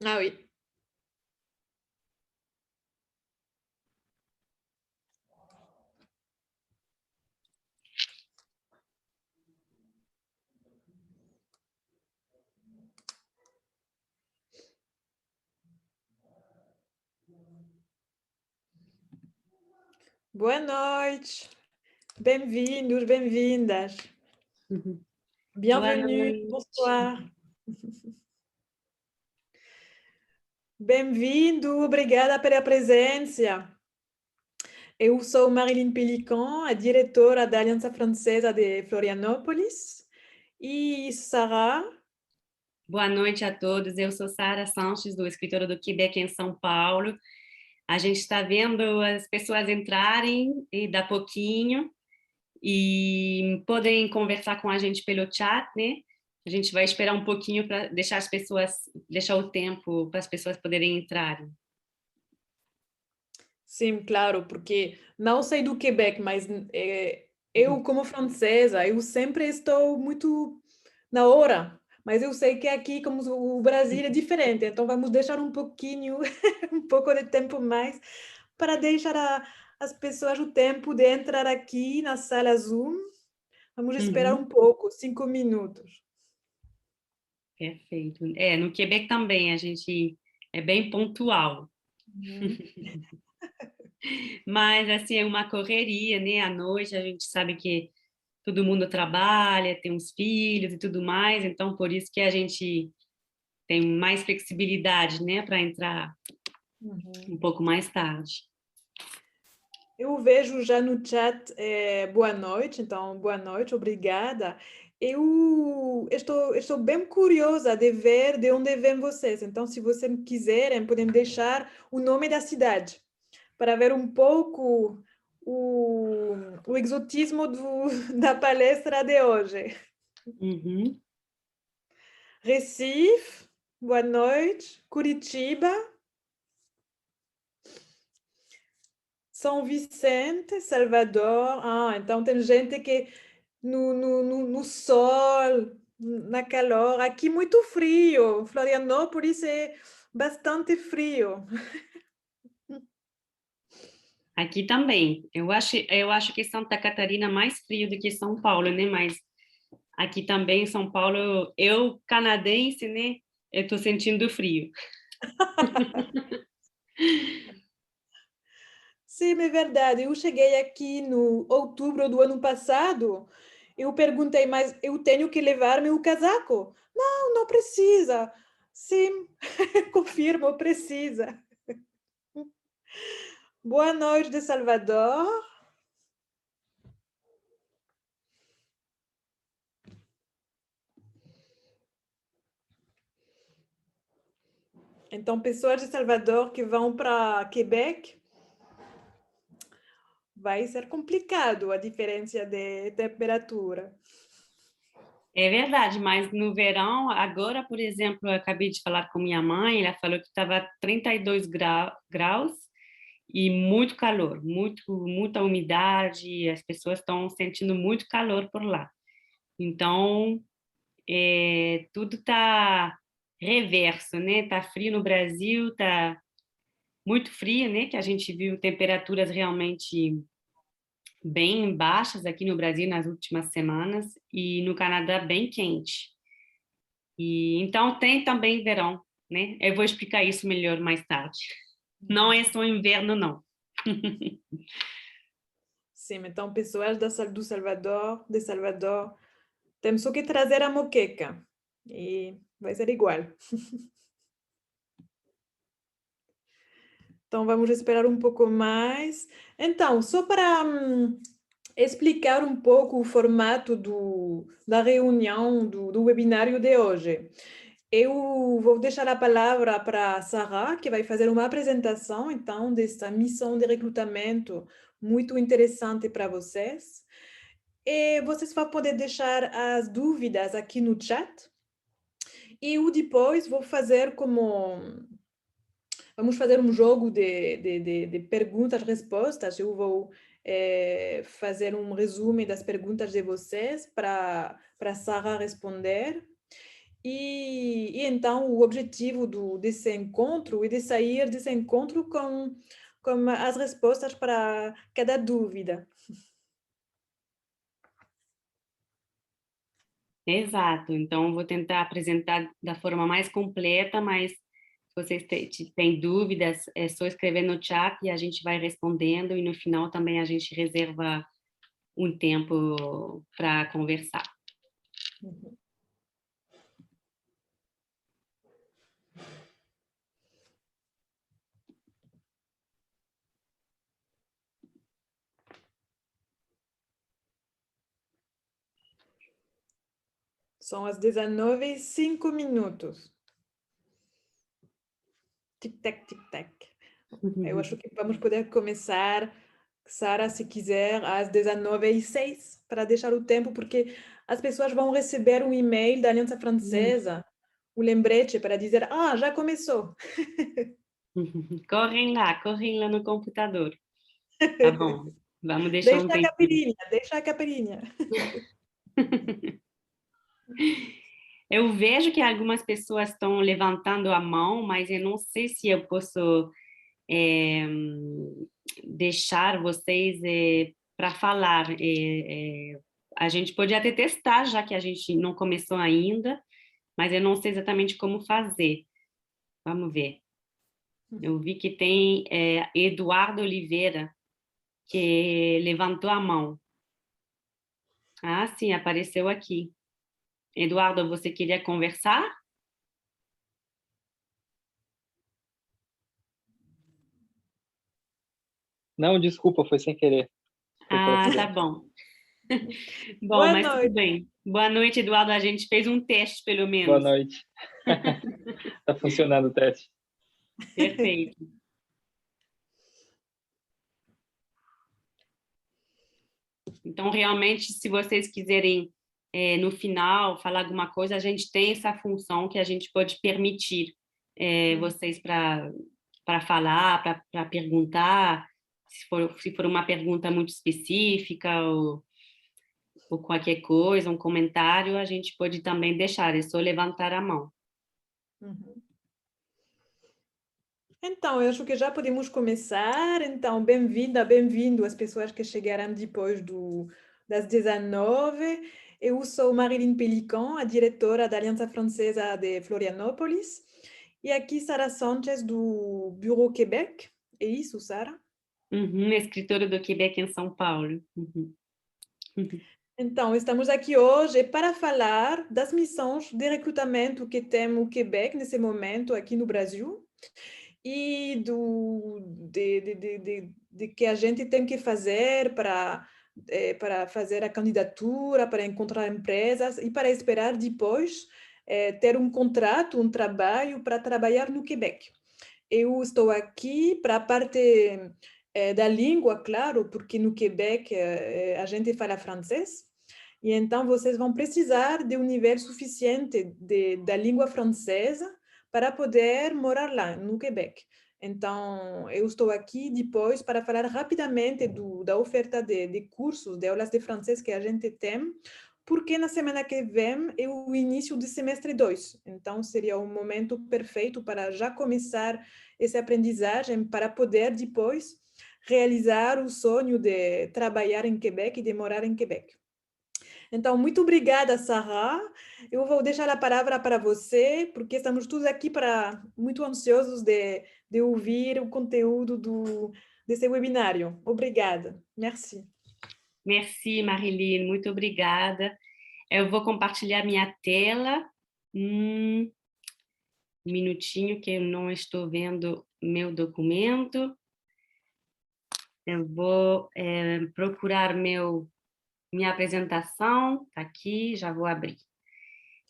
Ah oui. Boa noite. Bem-vindos, bem-vindas. Uhum. Boa Bienvenue, noite. bonsoir. Bem-vindo, obrigada pela presença. Eu sou Marilyn Pelican, a diretora da Aliança Francesa de Florianópolis. E Sara, Boa noite a todos. Eu sou Sara Sanches, do Escritório do Quebec em São Paulo. A gente está vendo as pessoas entrarem e dá pouquinho e podem conversar com a gente pelo chat, né? A gente vai esperar um pouquinho para deixar o tempo para as pessoas poderem entrar. sim, claro, porque não sei do Quebec, mas eu, como francesa, eu sempre estou muito na hora. Mas eu sei que aqui, como o Brasil é diferente, então vamos deixar um pouquinho, um pouco de tempo mais, para deixar as pessoas o tempo de entrar aqui na sala Zoom. Vamos esperar um Uhum. pouco, 5 minutos. Perfeito. No Quebec também a gente é bem pontual. Uhum. Mas, assim, é uma correria, né? À noite a gente sabe que todo mundo trabalha, tem uns filhos e tudo mais, então por isso que a gente tem mais flexibilidade, né, para entrar Uhum. um pouco mais tarde. Eu vejo já no chat, boa noite, então boa noite, obrigada. Eu estou bem curiosa de ver de onde vêm vocês, então se vocês quiserem, podem deixar o nome da cidade, para ver um pouco o exotismo da palestra de hoje. Uhum. Recife, boa noite. Curitiba, São Vicente, Salvador. Ah, então tem gente que no sol, na calor. Aqui muito frio. Florianópolis é bastante frio. Aqui também. Eu acho que Santa Catarina é mais frio do que São Paulo, né? Mas aqui também, São Paulo, eu canadense, né? Eu tô sentindo frio. Sim, é verdade. Eu cheguei aqui no outubro do ano passado. Eu perguntei, mas eu tenho que levar meu casaco? Não, não precisa. Sim, confirmo, precisa. Boa noite de Salvador. Então, pessoas de Salvador que vão para Quebec, vai ser complicado a diferença de temperatura. É verdade, mas no verão, agora, por exemplo, eu acabei de falar com minha mãe, ela falou que estava 32 graus e muito calor, muita umidade, as pessoas estão sentindo muito calor por lá. Então, tudo está reverso, né? Tá frio no Brasil, tá muito frio, né? Que a gente viu temperaturas realmente bem baixas aqui no Brasil nas últimas semanas e no Canadá bem quente. E então tem também verão, né? Eu vou explicar isso melhor mais tarde. Não é só inverno, não. Sim, então pessoas do Salvador, de Salvador, temos só que trazer a moqueca e vai ser igual. Então vamos esperar um pouco mais. Então, só para explicar um pouco o formato da reunião, do webinário de hoje. Eu vou deixar a palavra para a Sara, que vai fazer uma apresentação, então, dessa missão de recrutamento muito interessante para vocês. E vocês vão poder deixar as dúvidas aqui no chat. E eu depois vou fazer como... Vamos fazer um jogo de perguntas-respostas. Eu vou fazer um resumo das perguntas de vocês para Sara responder. E então o objetivo desse encontro é de sair desse encontro com as respostas para cada dúvida. Exato. Então, eu vou tentar apresentar da forma mais completa, mas se vocês têm dúvidas, é só escrever no chat e a gente vai respondendo, e no final também a gente reserva um tempo para conversar. Uhum. São as 19h05. Tic-tac, tic-tac. Eu acho que vamos poder começar, Sara, se quiser, às 19h06, para deixar o tempo, porque as pessoas vão receber um e-mail da Aliança Francesa, o lembrete para dizer, já começou. Correm lá no computador. Tá bom, vamos deixar Deixa um a tempinho. capirinha, deixa a capirinha. Eu vejo que algumas pessoas estão levantando a mão, mas eu não sei se eu posso deixar vocês para falar. A gente pode até testar, já que a gente não começou ainda, mas eu não sei exatamente como fazer. Vamos ver. Eu vi que tem Eduardo Oliveira, que levantou a mão. Ah, sim, apareceu aqui. Eduardo, você queria conversar? Não, desculpa, foi sem querer. Foi por Ah, tá acidente. bom. Bom, Boa mas tudo noite. bem. Boa noite, Eduardo. A gente fez um teste, pelo Boa menos. noite. Tá funcionando o teste. Perfeito. Então, realmente, se vocês quiserem, no final, falar alguma coisa, a gente tem essa função que a gente pode permitir vocês para falar, para perguntar, se for uma pergunta muito específica ou qualquer coisa, um comentário, a gente pode também deixar, é só levantar a mão. Uhum. Então, eu acho que já podemos começar. Então, bem-vinda, bem-vindo às pessoas que chegaram depois das 19. Eu sou Marilyn Pelican, a diretora da Aliança Francesa de Florianópolis. E aqui Sara Sanchez, do Bureau Quebec. É isso, Sara? Uhum, escritora do Quebec em São Paulo. Uhum. Uhum. Então, estamos aqui hoje para falar das missões de recrutamento que tem o Quebec nesse momento aqui no Brasil e de que a gente tem que fazer para fazer a candidatura, para encontrar empresas e para esperar depois ter um contrato, um trabalho para trabalhar no Quebec. Eu estou aqui para a parte da língua, claro, porque no Quebec a gente fala francês, e então vocês vão precisar de um nível suficiente da língua francesa para poder morar lá, no Quebec. Então, eu estou aqui depois para falar rapidamente da oferta de cursos, de aulas de francês que a gente tem, porque na semana que vem é o início do semestre 2. Então, seria o momento perfeito para já começar essa aprendizagem para poder depois realizar o sonho de trabalhar em Quebec e de morar em Quebec. Então, muito obrigada, Sarah. Eu vou deixar a palavra para você, porque estamos todos aqui muito ansiosos de ouvir o conteúdo desse webinário. Obrigada. Merci. Merci, Marilyn, muito obrigada. Eu vou compartilhar minha tela. Um minutinho que eu não estou vendo meu documento. Eu vou procurar minha apresentação. Está aqui, já vou abrir.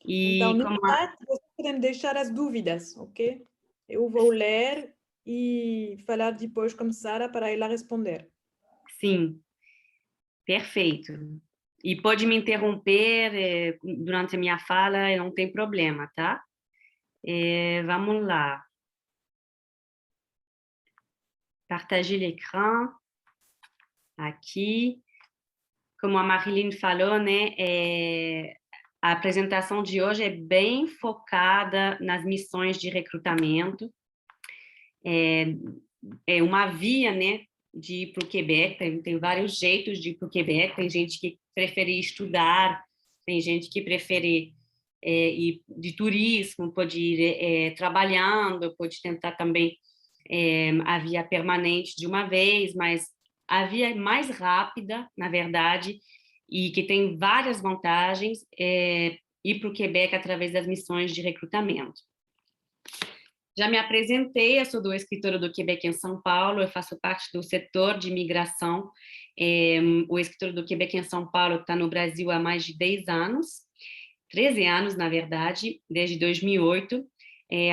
Então, E no como chat, vocês podem deixar as dúvidas, ok? Eu vou ler e falar depois com Sara para ela responder. sim, perfeito. E pode me interromper durante a minha fala, não tem problema, tá? Vamos lá. Partager l'écran. Aqui. Como a Marilyn falou, né? A apresentação de hoje é bem focada nas missões de recrutamento. É uma via, né, de ir para o Quebec. Tem vários jeitos de ir para o Quebec. Tem gente que prefere estudar, tem gente que prefere ir de turismo, pode ir trabalhando, pode tentar também a via permanente de uma vez, mas a via mais rápida, na verdade, e que tem várias vantagens, é ir para o Quebec através das missões de recrutamento. Já me apresentei, eu sou do escritório do Quebec em São Paulo, eu faço parte do setor de imigração. O escritório do Quebec em São Paulo está no Brasil há mais de 10 anos, 13 anos, na verdade, desde 2008.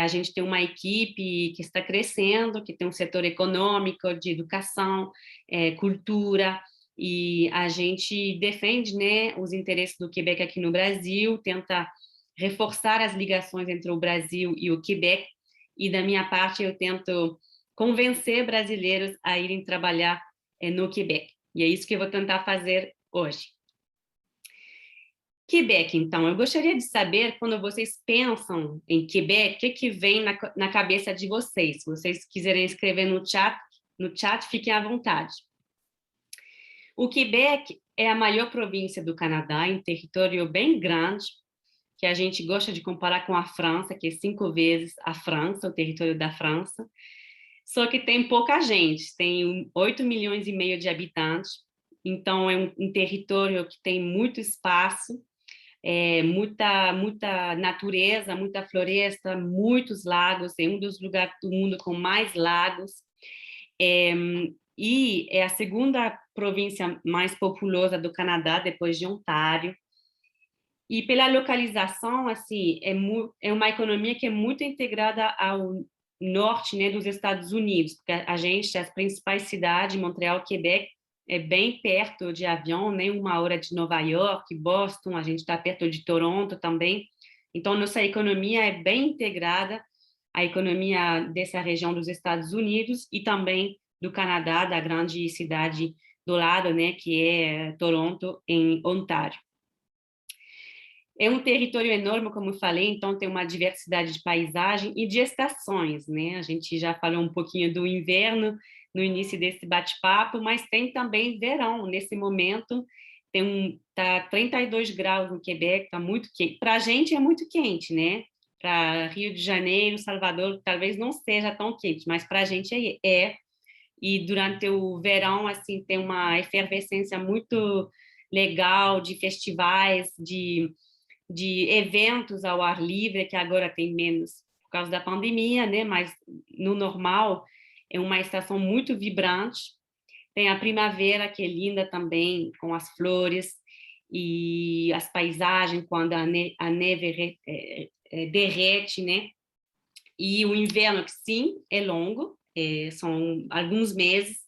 A gente tem uma equipe que está crescendo, que tem um setor econômico, de educação, cultura, e a gente defende, né, os interesses do Quebec aqui no Brasil, tenta reforçar as ligações entre o Brasil e o Quebec, e da minha parte eu tento convencer brasileiros a irem trabalhar no Quebec. E é isso que eu vou tentar fazer hoje. Quebec, então, eu gostaria de saber, quando vocês pensam em Quebec, o que vem na cabeça de vocês? Se vocês quiserem escrever no chat, fiquem à vontade. O Quebec é a maior província do Canadá, em território bem grande, que a gente gosta de comparar com a França, que é 5 vezes a França, o território da França. Só que tem pouca gente, tem 8,5 milhões de habitantes, então é um território que tem muito espaço, muita natureza, muita floresta, muitos lagos, é um dos lugares do mundo com mais lagos, e é a segunda província mais populosa do Canadá, depois de Ontário. E pela localização, assim, é uma economia que é muito integrada ao norte, né, dos Estados Unidos, porque as principais cidades, Montreal, Quebec, é bem perto de avião, né, 1 hora de Nova York, Boston, a gente está perto de Toronto também. Então, nossa economia é bem integrada à economia dessa região dos Estados Unidos e também do Canadá, da grande cidade do lado, né, que é Toronto, em Ontário. É um território enorme, como eu falei, então tem uma diversidade de paisagem e de estações, né? A gente já falou um pouquinho do inverno no início desse bate-papo, mas tem também verão. Nesse momento, tá 32 graus no Quebec, tá muito quente. Para a gente é muito quente, né? Para Rio de Janeiro, Salvador, talvez não seja tão quente, mas para a gente é. E durante o verão, assim, tem uma efervescência muito legal de festivais, de eventos ao ar livre, que agora tem menos por causa da pandemia, né? Mas no normal é uma estação muito vibrante. Tem a primavera, que é linda também, com as flores e as paisagens, quando a neve derrete, né? E o inverno, que sim, é longo, são alguns meses,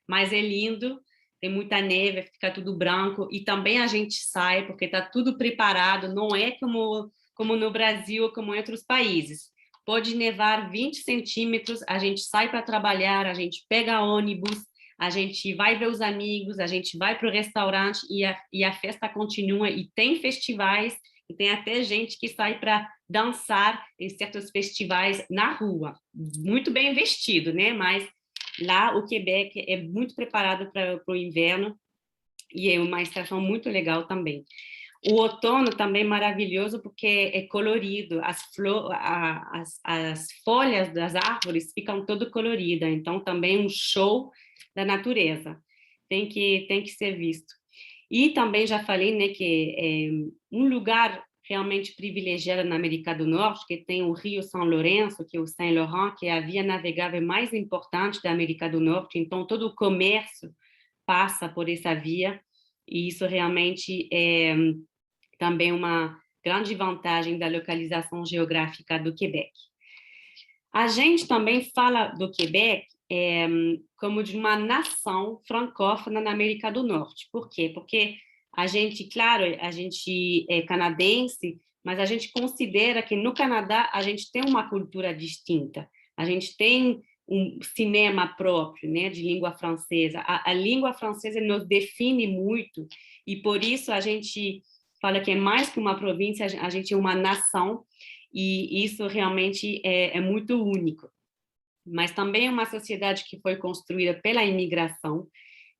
mas é lindo. Tem muita neve, fica tudo branco, e também a gente sai, porque está tudo preparado, não é como no Brasil ou como em outros países. Pode nevar 20 centímetros, a gente sai para trabalhar, a gente pega ônibus, a gente vai ver os amigos, a gente vai para o restaurante e a festa continua, e tem festivais, e tem até gente que sai para dançar em certos festivais na rua. Muito bem vestido, né? Mas lá, o Quebec é muito preparado para o inverno e é uma estação muito legal também. O outono também é maravilhoso porque é colorido, as folhas das árvores ficam todo coloridas, então também é um show da natureza, tem que ser visto. E também já falei, né, que é um lugar realmente privilegiado na América do Norte, que tem o Rio São Lourenço, que é o Saint Laurent, que é a via navegável mais importante da América do Norte, então todo o comércio passa por essa via, e isso realmente é também uma grande vantagem da localização geográfica do Quebec. A gente também fala do Quebec como de uma nação francófona na América do Norte. Por quê? Porque a gente, claro, a gente é canadense, mas a gente considera que no Canadá a gente tem uma cultura distinta. A gente tem um cinema próprio, né, de língua francesa. A língua francesa nos define muito, e por isso a gente fala que é mais que uma província, a gente é uma nação, e isso realmente é muito único. Mas também é uma sociedade que foi construída pela imigração,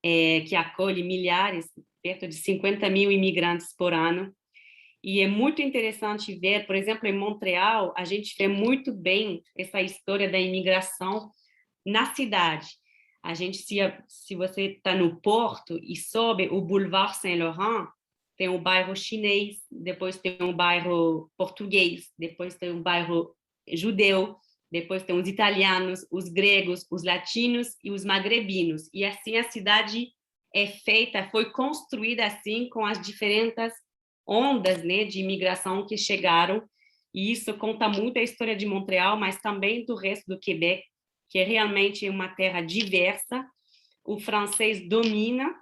que acolhe milhares, perto de 50 mil imigrantes por ano. E é muito interessante ver, por exemplo, em Montreal, a gente vê muito bem essa história da imigração na cidade. A gente, se você está no Porto e sobe o Boulevard Saint-Laurent, tem o bairro chinês, depois tem o bairro português, depois tem o bairro judeu, depois tem os italianos, os gregos, os latinos e os magrebinos. E assim a cidade é feita, foi construída assim com as diferentes ondas, né, de imigração que chegaram. E isso conta muito a história de Montreal, mas também do resto do Quebec, que é realmente uma terra diversa. O francês domina,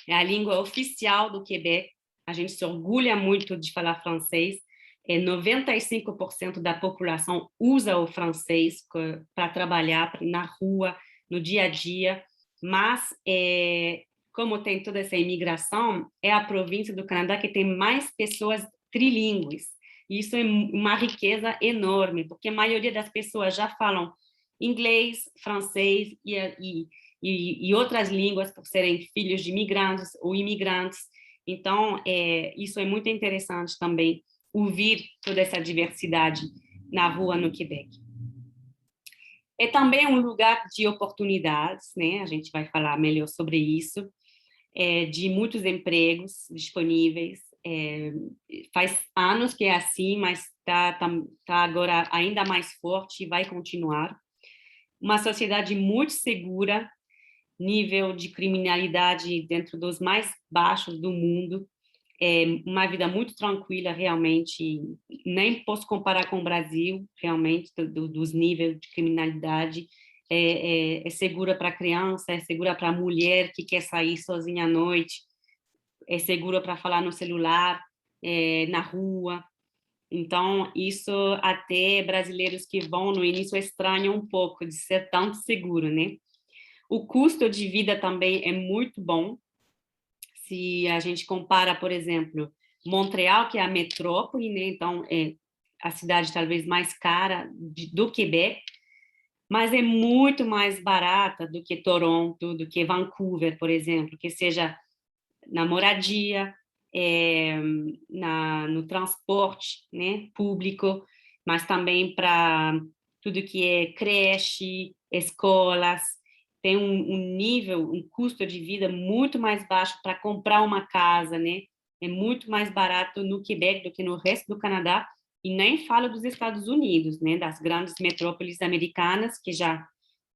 é a língua oficial do Quebec. A gente se orgulha muito de falar francês. 95% da população usa o francês para trabalhar na rua, no dia a dia, mas como tem toda essa imigração, é a província do Canadá que tem mais pessoas trilíngues. E isso é uma riqueza enorme, porque a maioria das pessoas já falam inglês, francês e outras línguas por serem filhos de imigrantes ou imigrantes. Então, isso é muito interessante também, ouvir toda essa diversidade na rua no Quebec. É também um lugar de oportunidades, né? A gente vai falar melhor sobre isso, de muitos empregos disponíveis. Faz anos que é assim, mas tá agora ainda mais forte e vai continuar. Uma sociedade muito segura, nível de criminalidade dentro dos mais baixos do mundo, uma vida muito tranquila, realmente, nem posso comparar com o Brasil, realmente, dos níveis de criminalidade. É segura para a criança, é segura para a mulher que quer sair sozinha à noite, é segura para falar no celular, na rua. Então, isso até brasileiros que vão no início estranham um pouco de ser tão seguro, né? O custo de vida também é muito bom. Se a gente compara, por exemplo, Montreal, que é a metrópole, né? Então, é a cidade talvez mais cara do Quebec, mas é muito mais barata do que Toronto, do que Vancouver, por exemplo, que seja na moradia, no transporte, né, público, mas também para tudo que é creche, escolas. Tem um nível, um custo de vida muito mais baixo para comprar uma casa, né? É muito mais barato no Quebec do que no resto do Canadá, e nem falo dos Estados Unidos, né? Das grandes metrópoles americanas, que já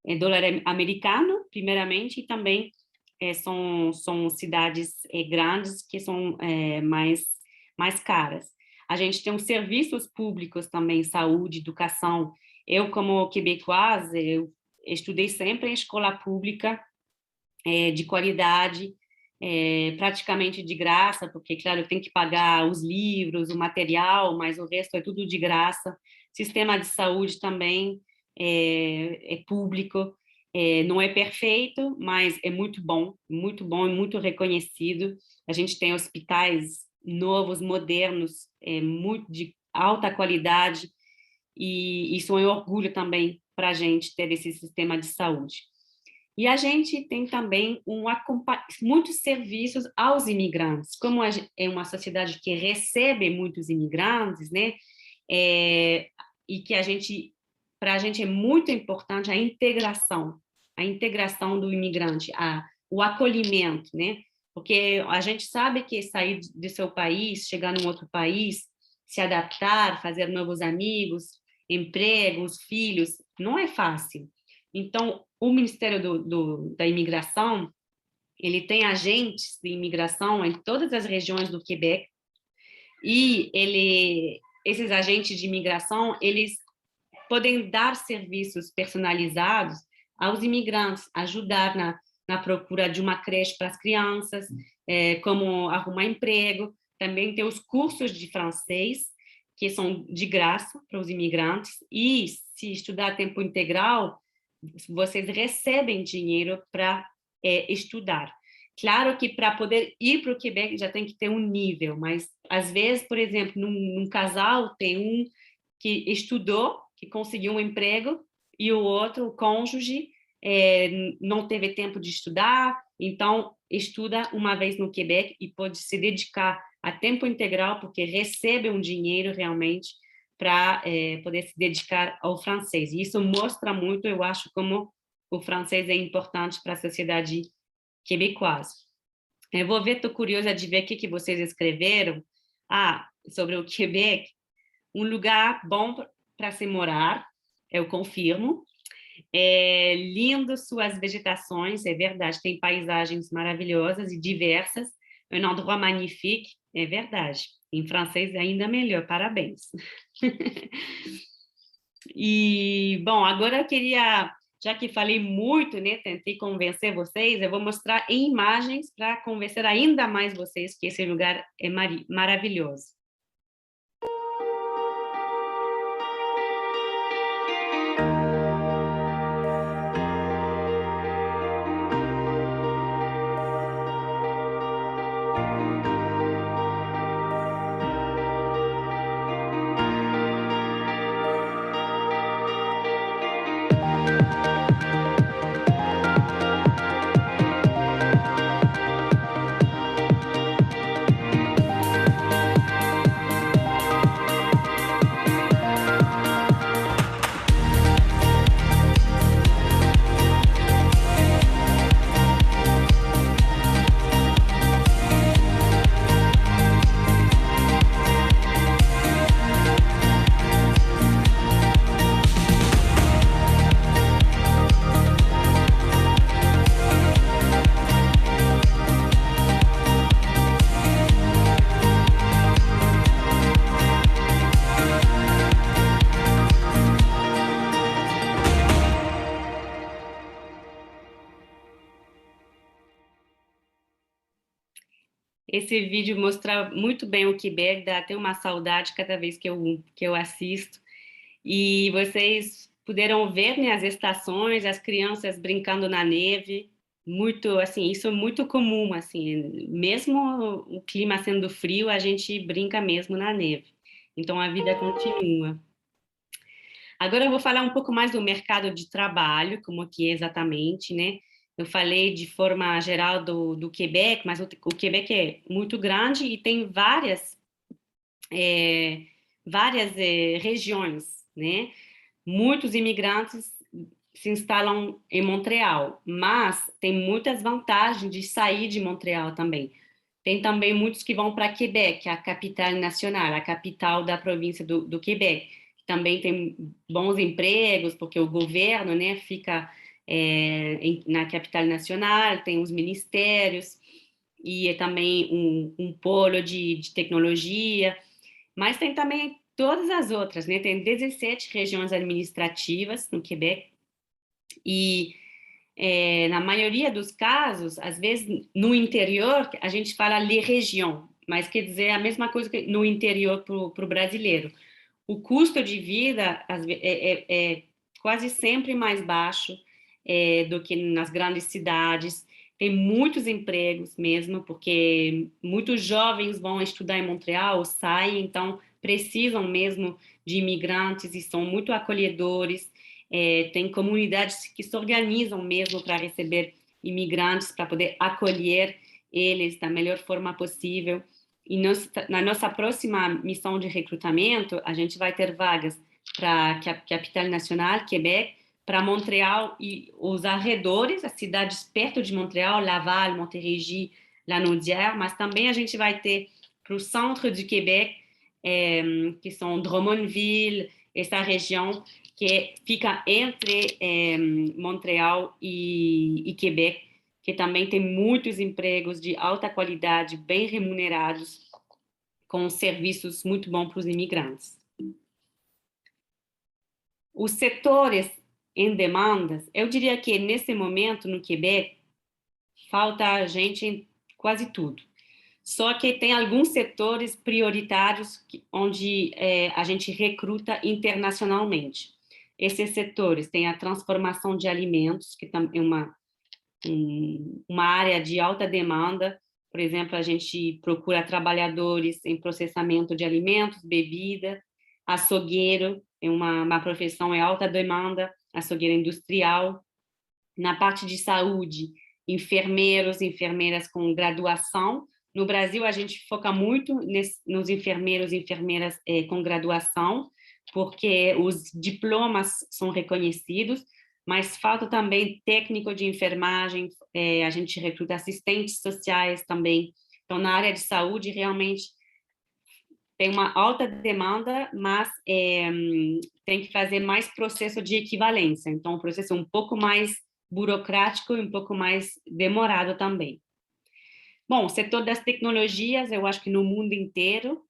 é dólar americano, primeiramente, e também são cidades grandes que são mais caras. A gente tem os serviços públicos também, saúde, educação. Eu, como quebecoise, eu estudei sempre em escola pública, de qualidade, praticamente de graça, porque, claro, eu tenho que pagar os livros, o material, mas o resto é tudo de graça. Sistema de saúde também é público. Não é perfeito, mas é muito bom e muito reconhecido. A gente tem hospitais novos, modernos, muito de alta qualidade, e isso é um orgulho também para a gente ter esse sistema de saúde. E a gente tem também muitos serviços aos imigrantes. Como é uma sociedade que recebe muitos imigrantes, né? E que para a gente é muito importante a integração do imigrante, o acolhimento, né? Porque a gente sabe que sair do seu país, chegar num outro país, se adaptar, fazer novos amigos, empregos, filhos, não é fácil. Então, o Ministério da Imigração, ele tem agentes de imigração em todas as regiões do Quebec, e esses agentes de imigração, eles podem dar serviços personalizados aos imigrantes, ajudar na procura de uma creche para as crianças, como arrumar emprego. Também tem os cursos de francês, que são de graça para os imigrantes, e se estudar a tempo integral, vocês recebem dinheiro para estudar. Claro que para poder ir para o Quebec já tem que ter um nível, mas às vezes, por exemplo, num casal tem um que estudou, que conseguiu um emprego, e o outro, o cônjuge, não teve tempo de estudar, então estuda uma vez no Quebec e pode se dedicar a tempo integral, porque recebe um dinheiro realmente para poder se dedicar ao francês. E isso mostra muito, eu acho, como o francês é importante para a sociedade quebecoise. Eu vou ver, estou curiosa de ver o que vocês escreveram. Sobre o Quebec, um lugar bom para se morar, eu confirmo. É lindo suas vegetações, é verdade, tem paisagens maravilhosas e diversas. Un endroit magnifique, é verdade. Em francês ainda melhor, parabéns. E, bom, agora eu queria, já que falei muito, né, tentei convencer vocês, eu vou mostrar em imagens para convencer ainda mais vocês que esse lugar é maravilhoso. Esse vídeo mostra muito bem o Quebec, dá até uma saudade cada vez que eu assisto. E vocês puderam ver, né, as estações, as crianças brincando na neve, muito, assim, isso é muito comum, assim, mesmo o clima sendo frio, a gente brinca mesmo na neve. Então a vida continua. Agora eu vou falar um pouco mais do mercado de trabalho, como que é exatamente, né? Eu falei de forma geral do Quebec, mas o Quebec é muito grande e tem várias regiões, né? Muitos imigrantes se instalam em Montreal, mas tem muitas vantagens de sair de Montreal também. Tem também muitos que vão para Quebec, a capital nacional, a capital da província do Quebec. Também tem bons empregos, porque o governo, né, fica na capital nacional, tem os ministérios, e é também um polo de tecnologia, mas tem também todas as outras, né? Tem 17 regiões administrativas no Quebec, e na maioria dos casos, às vezes no interior, a gente fala les régions, mas quer dizer a mesma coisa que no interior para o brasileiro. O custo de vida é quase sempre mais baixo do que nas grandes cidades. Tem muitos empregos mesmo, porque muitos jovens vão estudar em Montreal ou saem, então precisam mesmo de imigrantes e são muito acolhedores. Tem comunidades que se organizam mesmo para receber imigrantes, para poder acolher eles da melhor forma possível. E na nossa próxima missão de recrutamento, a gente vai ter vagas para a capital nacional, Quebec, para Montreal e os arredores, as cidades perto de Montreal, Laval, Montérégie, Lanaudière, mas também a gente vai ter para o centro de Quebec, que são Drummondville, essa região que fica entre Montreal e Quebec, que também tem muitos empregos de alta qualidade, bem remunerados, com serviços muito bons para os imigrantes. Os setores em demandas, eu diria que nesse momento no Quebec falta gente em quase tudo. Só que tem alguns setores prioritários onde a gente recruta internacionalmente. Esses setores têm a transformação de alimentos, que é uma uma área de alta demanda. Por exemplo, a gente procura trabalhadores em processamento de alimentos, bebida, açougueiro, é uma profissão em alta demanda, açougueiro industrial. Na parte de saúde, enfermeiros, enfermeiras com graduação. No Brasil, a gente foca muito nos enfermeiros e enfermeiras com graduação, porque os diplomas são reconhecidos, mas falta também técnico de enfermagem, a gente recruta assistentes sociais também. Então, na área de saúde, realmente tem uma alta demanda, mas tem que fazer mais processo de equivalência. Então, um processo um pouco mais burocrático e um pouco mais demorado também. Bom, o setor das tecnologias, eu acho que no mundo inteiro,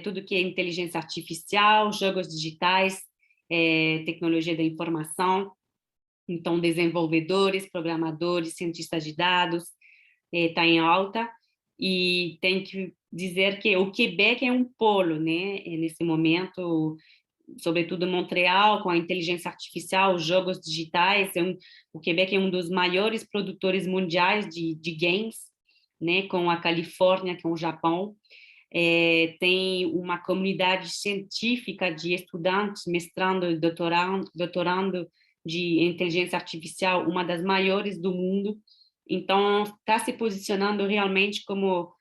tudo que é inteligência artificial, jogos digitais, tecnologia da informação, então desenvolvedores, programadores, cientistas de dados, está em alta, e tem que dizer que o Quebec é um polo, né, nesse momento, sobretudo Montreal, com a inteligência artificial, os jogos digitais, o Quebec é um dos maiores produtores mundiais de games, né, com a Califórnia, com o Japão. Tem uma comunidade científica de estudantes, mestrando e doutorando de inteligência artificial, uma das maiores do mundo. Então, está se posicionando realmente como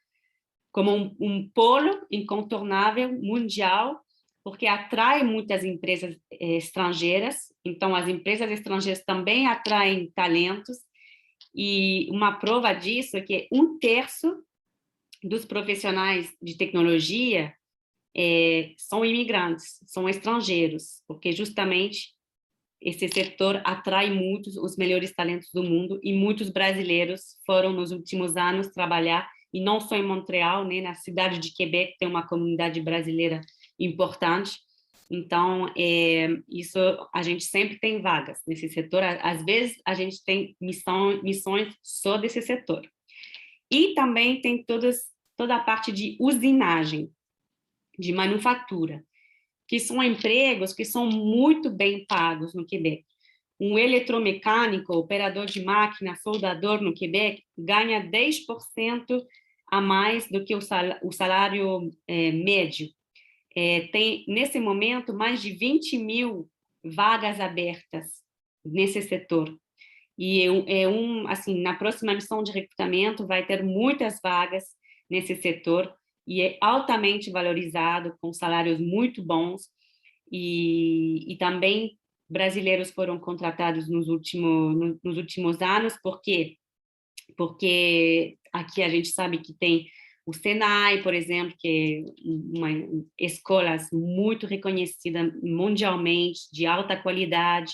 um polo incontornável mundial, porque atrai muitas empresas estrangeiras. Então, as empresas estrangeiras também atraem talentos, e uma prova disso é que 1/3 dos profissionais de tecnologia são imigrantes, são estrangeiros, porque justamente esse setor atrai muitos, os melhores talentos do mundo, e muitos brasileiros foram nos últimos anos trabalhar, e não só em Montreal, né, na cidade de Quebec tem uma comunidade brasileira importante. Então, isso, a gente sempre tem vagas nesse setor, às vezes a gente tem missões só desse setor. E também tem toda a parte de usinagem, de manufatura, que são empregos que são muito bem pagos no Quebec. Um eletromecânico, operador de máquina, soldador no Quebec, ganha 10% a mais do que o salário médio. Tem, nesse momento, mais de 20 mil vagas abertas nesse setor. E assim, na próxima missão de recrutamento vai ter muitas vagas nesse setor, e é altamente valorizado, com salários muito bons, e também brasileiros foram contratados nos últimos anos, porque aqui a gente sabe que tem o Senai, por exemplo, que é uma escola muito reconhecida mundialmente, de alta qualidade.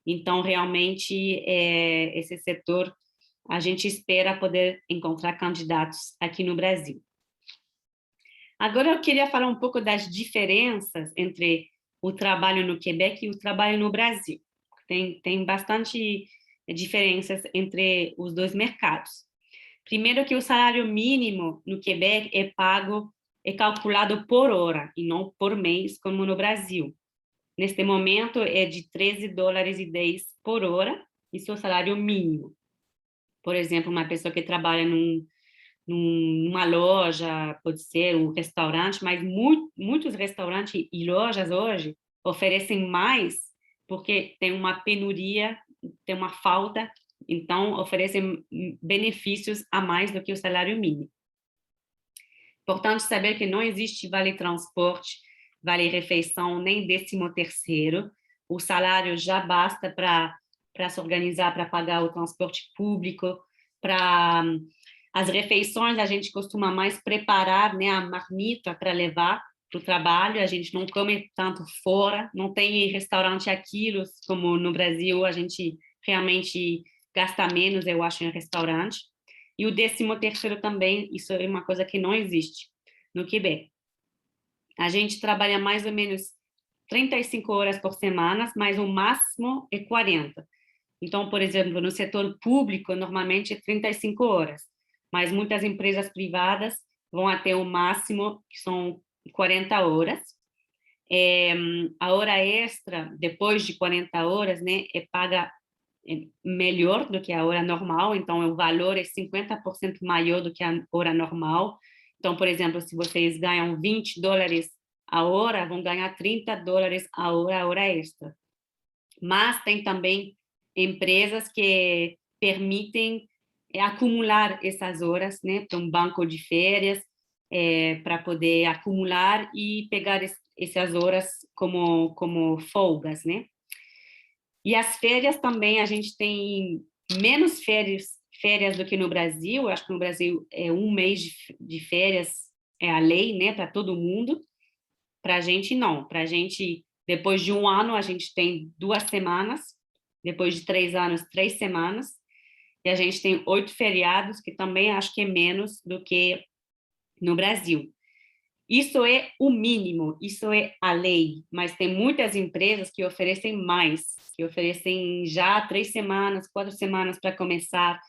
Então, realmente, esse setor, a gente espera poder encontrar candidatos aqui no Brasil. Agora, eu queria falar um pouco das diferenças entre o trabalho no Quebec e o trabalho no Brasil. Tem bastante diferenças entre os dois mercados. Primeiro, que o salário mínimo no Quebec é calculado por hora e não por mês, como no Brasil. Neste momento, é de $13,10 por hora, isso é o salário mínimo. Por exemplo, uma pessoa que trabalha numa loja, pode ser um restaurante, mas muitos restaurantes e lojas hoje oferecem mais, porque tem uma penuria, tem uma falta, então oferecem benefícios a mais do que o salário mínimo. Importante saber que não existe vale transporte, vale refeição, nem 13º. O salário já basta para se organizar, para pagar o transporte público, para as refeições. A gente costuma mais preparar, né, a marmita para levar para o trabalho, a gente não come tanto fora, não tem restaurante a quilos, como no Brasil, a gente realmente gasta menos, eu acho, em restaurante. E o 13º também, isso é uma coisa que não existe no Quebec. A gente trabalha mais ou menos 35 horas por semana, mas o máximo é 40. Então, por exemplo, no setor público, normalmente é 35 horas, mas muitas empresas privadas vão até o máximo, que são 40 horas. A hora extra, depois de 40 horas, né, é paga melhor do que a hora normal, então o valor é 50% maior do que a hora normal. Então, por exemplo, se vocês ganham $20 a hora, vão ganhar $30 a hora extra. Mas tem também empresas que permitem acumular essas horas, né, para um banco de férias, para poder acumular e pegar essas horas como folgas, né? E as férias também, a gente tem menos férias do que no Brasil. Eu acho que no Brasil é um mês de férias, é a lei, né, para todo mundo. Para a gente, não. Para a gente, depois de um ano, a gente tem 2 semanas. Depois de 3 anos, 3 semanas. E a gente tem 8 feriados, que também acho que é menos do que no Brasil. Isso é o mínimo, isso é a lei, mas tem muitas empresas que oferecem mais, que oferecem já 3 semanas, 4 semanas para começar.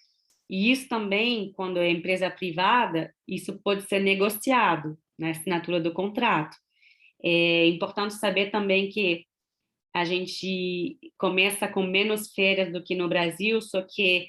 E isso também, quando é empresa privada, isso pode ser negociado na assinatura do contrato. É importante saber também que a gente começa com menos férias do que no Brasil, só que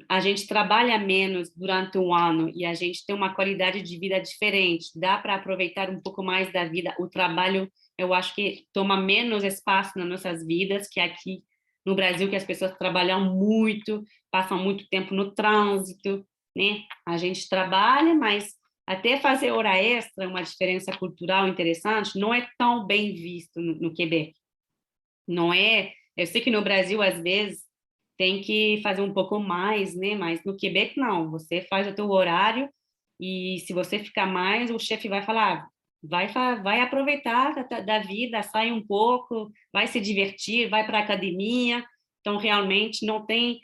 a gente trabalha menos durante um ano e a gente tem uma qualidade de vida diferente, dá para aproveitar um pouco mais da vida. O trabalho, eu acho que toma menos espaço nas nossas vidas que aqui no Brasil, que as pessoas trabalham muito, passam muito tempo no trânsito, né? A gente trabalha, mas até fazer hora extra, uma diferença cultural interessante, não é tão bem visto no Quebec. Não é, eu sei que no Brasil, às vezes, tem que fazer um pouco mais, né? Mas no Quebec, não. Você faz o teu horário e se você ficar mais, o chefe vai falar, vai aproveitar da vida, sai um pouco, vai se divertir, vai para a academia. Então, realmente, não tem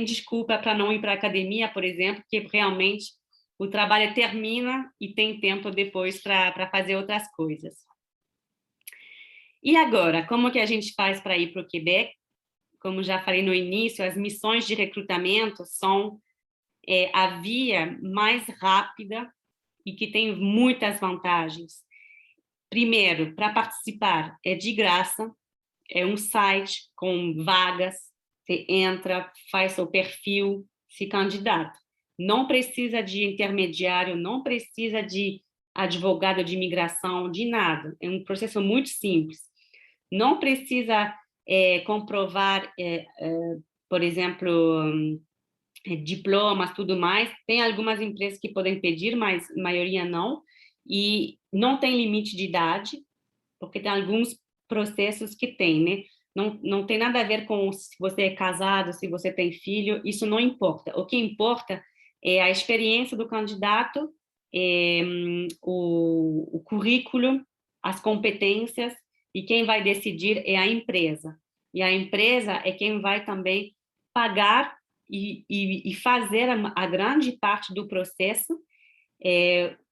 desculpa para não ir para a academia, por exemplo, porque realmente o trabalho termina e tem tempo depois para fazer outras coisas. E agora, como que a gente faz para ir para o Quebec? Como já falei no início, as missões de recrutamento são a via mais rápida e que tem muitas vantagens. Primeiro, para participar é de graça, é um site com vagas, você entra, faz seu perfil, se candidata. Não precisa de intermediário, não precisa de advogado de imigração, de nada. É um processo muito simples. Não precisa comprovar, por exemplo, diplomas, tudo mais. Tem algumas empresas que podem pedir, mas a maioria não. E não tem limite de idade, porque tem alguns processos que tem, né? Não tem nada a ver com se você é casado, se você tem filho, isso não importa. O que importa é a experiência do candidato, o currículo, as competências, e quem vai decidir é a empresa. E a empresa é quem vai também pagar e fazer a grande parte do processo,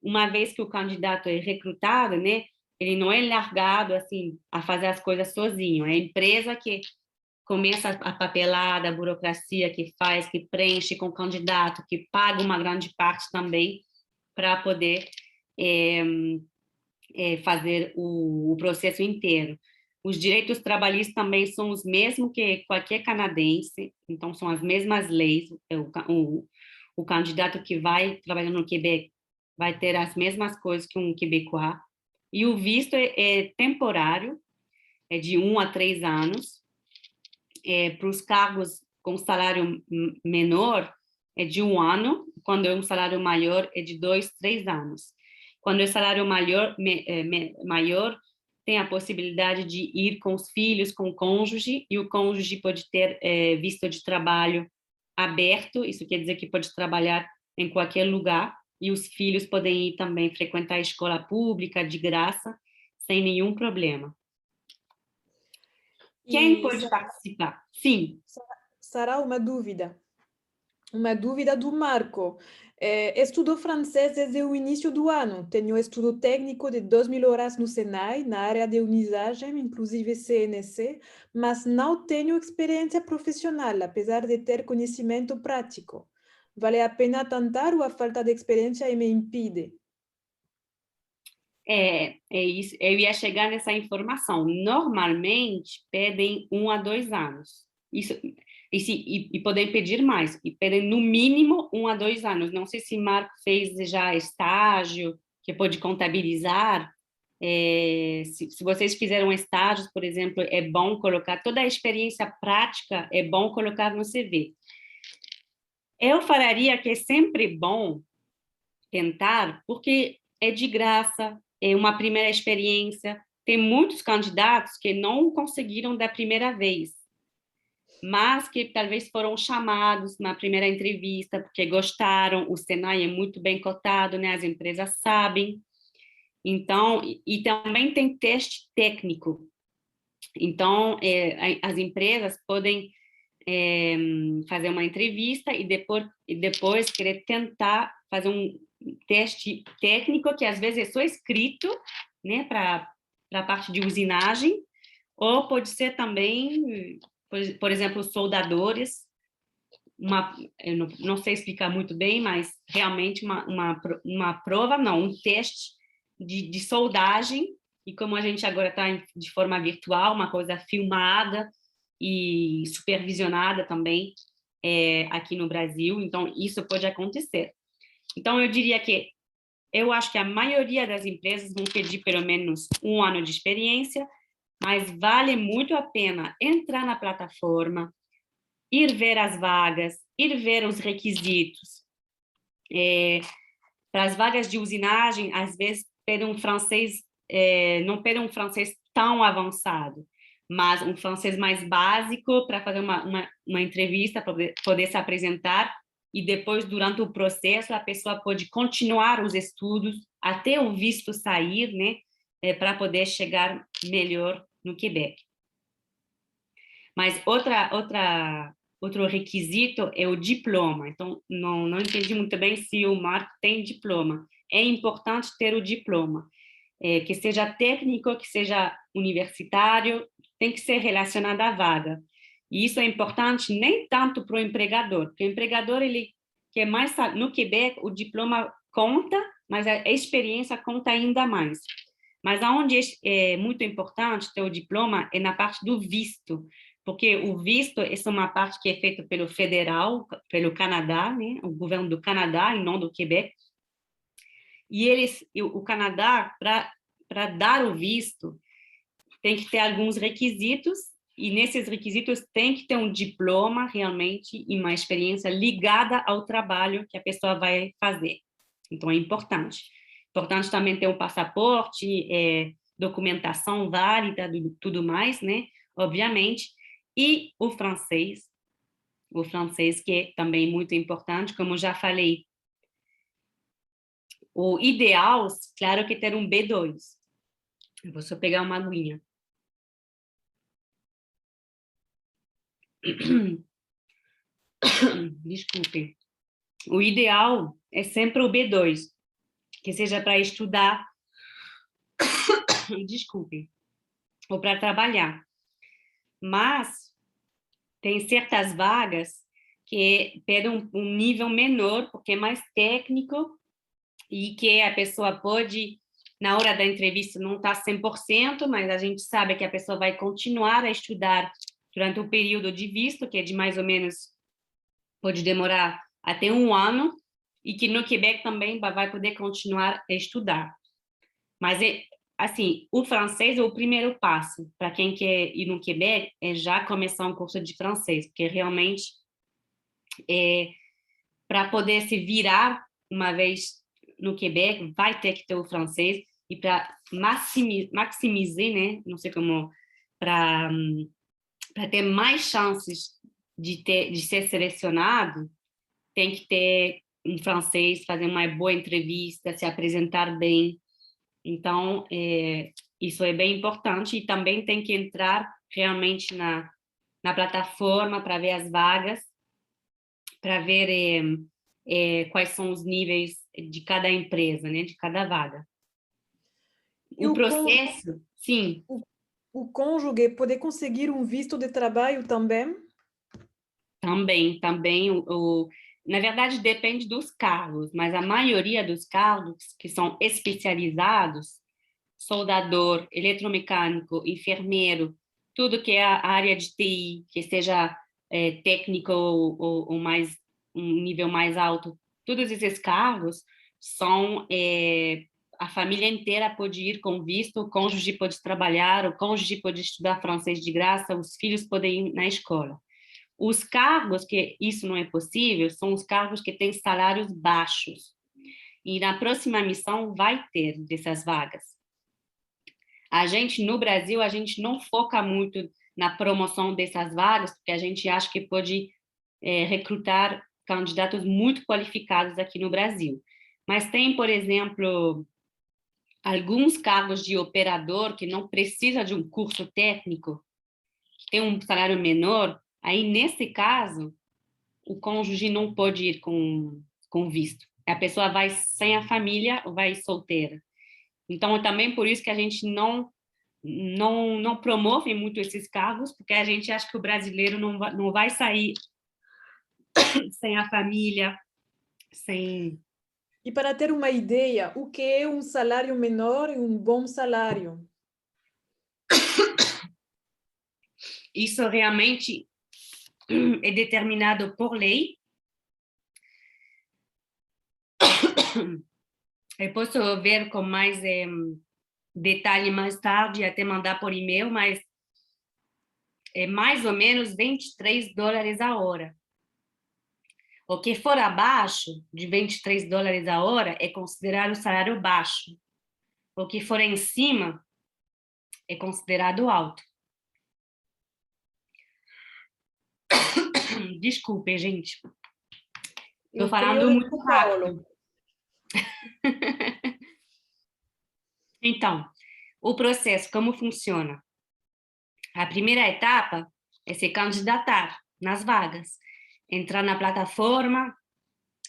uma vez que o candidato é recrutado, né? Ele não é largado assim a fazer as coisas sozinho. É a empresa que começa a papelada, a burocracia que faz, que preenche com o candidato, que paga uma grande parte também para poder fazer o processo inteiro. Os direitos trabalhistas também são os mesmos que qualquer canadense, então são as mesmas leis. O candidato que vai trabalhar no Quebec vai ter as mesmas coisas que um quebecois. E o visto é temporário, é de 1 a 3 anos. Para os cargos com salário menor, é de 1 ano. Quando é um salário maior, é de 2, 3 anos. Quando é salário maior, tem a possibilidade de ir com os filhos, com o cônjuge, e o cônjuge pode ter visto de trabalho aberto, isso quer dizer que pode trabalhar em qualquer lugar, e os filhos podem ir também frequentar a escola pública de graça, sem nenhum problema. Quem pode participar? Sim. Sara, uma dúvida do Marco. Estudo francês desde o início do ano. Tenho estudo técnico de 2.000 horas no Senai, na área de unizagem, inclusive CNC, mas não tenho experiência profissional, apesar de ter conhecimento prático. Vale a pena tentar ou a falta de experiência me impede? É isso. Eu ia chegar nessa informação. Normalmente, pedem 1 a 2 anos. Isso, e podem pedir mais, e pedem no mínimo 1 a 2 anos. Não sei se Marco fez já estágio, que pode contabilizar. Se vocês fizeram estágios, por exemplo, é bom colocar toda a experiência prática, é bom colocar no CV. Eu falaria que é sempre bom tentar, porque é de graça, é uma primeira experiência. Tem muitos candidatos que não conseguiram da primeira vez, mas que talvez foram chamados na primeira entrevista porque gostaram. O Senai é muito bem cotado, né? As empresas sabem. Então, e também tem teste técnico. Então, as empresas podem fazer uma entrevista e depois querer tentar fazer um teste técnico, que às vezes é só escrito, né, para a parte de usinagem, ou pode ser também, por exemplo, soldadores, eu não sei explicar muito bem, mas realmente uma prova, não, um teste de soldagem, e como a gente agora está de forma virtual, uma coisa filmada e supervisionada também aqui no Brasil, então isso pode acontecer. Então, eu diria que eu acho que a maioria das empresas vão pedir pelo menos 1 ano de experiência, mas vale muito a pena entrar na plataforma, ir ver as vagas, ir ver os requisitos. Para as vagas de usinagem, às vezes pedem um francês, não pedem um francês tão avançado, mas um francês mais básico para fazer uma entrevista, para poder se apresentar, e depois, durante o processo, a pessoa pode continuar os estudos até o visto sair, né, para poder chegar melhor no Quebec. Mas outro requisito é o diploma. Então, não entendi muito bem se o Marco tem diploma. É importante ter o diploma, que seja técnico, que seja universitário, tem que ser relacionado à vaga. E isso é importante nem tanto para o empregador, porque o empregador, ele quer mais, no Quebec, o diploma conta, mas a experiência conta ainda mais. Mas aonde é muito importante ter o diploma é na parte do visto, porque o visto, essa é uma parte que é feita pelo federal, pelo Canadá, né? O governo do Canadá e não do Quebec. E o Canadá, para dar o visto, tem que ter alguns requisitos, e nesses requisitos tem que ter um diploma realmente e uma experiência ligada ao trabalho que a pessoa vai fazer. Então, é importante. Importante também ter um passaporte, documentação válida, tudo mais, né? Obviamente. E o francês que é também muito importante, como já falei. O ideal, claro, que ter um B2. Eu vou só pegar uma aguinha. Desculpe. O ideal é sempre o B2, que seja para estudar, desculpe, ou para trabalhar. Mas tem certas vagas que pedem um nível menor, porque é mais técnico, e que a pessoa pode, na hora da entrevista, não estar 100%, mas a gente sabe que a pessoa vai continuar a estudar durante o período de visto, que é de mais ou menos, pode demorar até 1 ano, e que no Quebec também vai poder continuar a estudar. Mas, assim, o francês é o primeiro passo para quem quer ir no Quebec, é já começar um curso de francês, porque realmente, para poder se virar uma vez no Quebec, vai ter que ter o francês, e para maximizar, né, não sei como, para ter mais chances de ser selecionado, tem que ter um francês, fazer uma boa entrevista, se apresentar bem. Então, isso é bem importante, e também tem que entrar realmente na plataforma para ver as vagas, para ver quais são os níveis de cada empresa, né, de cada vaga. O processo, sim. O cônjuge pode conseguir um visto de trabalho também? Também. Na verdade, depende dos cargos, mas a maioria dos cargos que são especializados, soldador, eletromecânico, enfermeiro, tudo que é a área de TI, que seja técnico ou mais um nível mais alto, todos esses cargos são a família inteira pode ir com visto, o cônjuge pode trabalhar, o cônjuge pode estudar francês de graça, os filhos podem ir na escola. Os cargos que isso não é possível são os cargos que têm salários baixos. E na próxima missão vai ter dessas vagas. A gente, no Brasil, a gente não foca muito na promoção dessas vagas, porque a gente acha que pode recrutar candidatos muito qualificados aqui no Brasil. Mas tem, por exemplo, alguns cargos de operador que não precisa de um curso técnico, que tem um salário menor, aí, nesse caso, o cônjuge não pode ir com visto. A pessoa vai sem a família ou vai solteira. Então, é também por isso que a gente não promove muito esses cargos, porque a gente acha que o brasileiro não vai sair sem a família, sem... E para ter uma ideia, o que é um salário menor e um bom salário? Isso realmente é determinado por lei. Eu posso ver com mais detalhe mais tarde, até mandar por e-mail, mas é mais ou menos $23 a hora. O que for abaixo de $23 a hora é considerado salário baixo. O que for em cima é considerado alto. Desculpe, gente. Estou falando muito rápido. Então, o processo, como funciona? A primeira etapa é se candidatar nas vagas. Entrar na plataforma,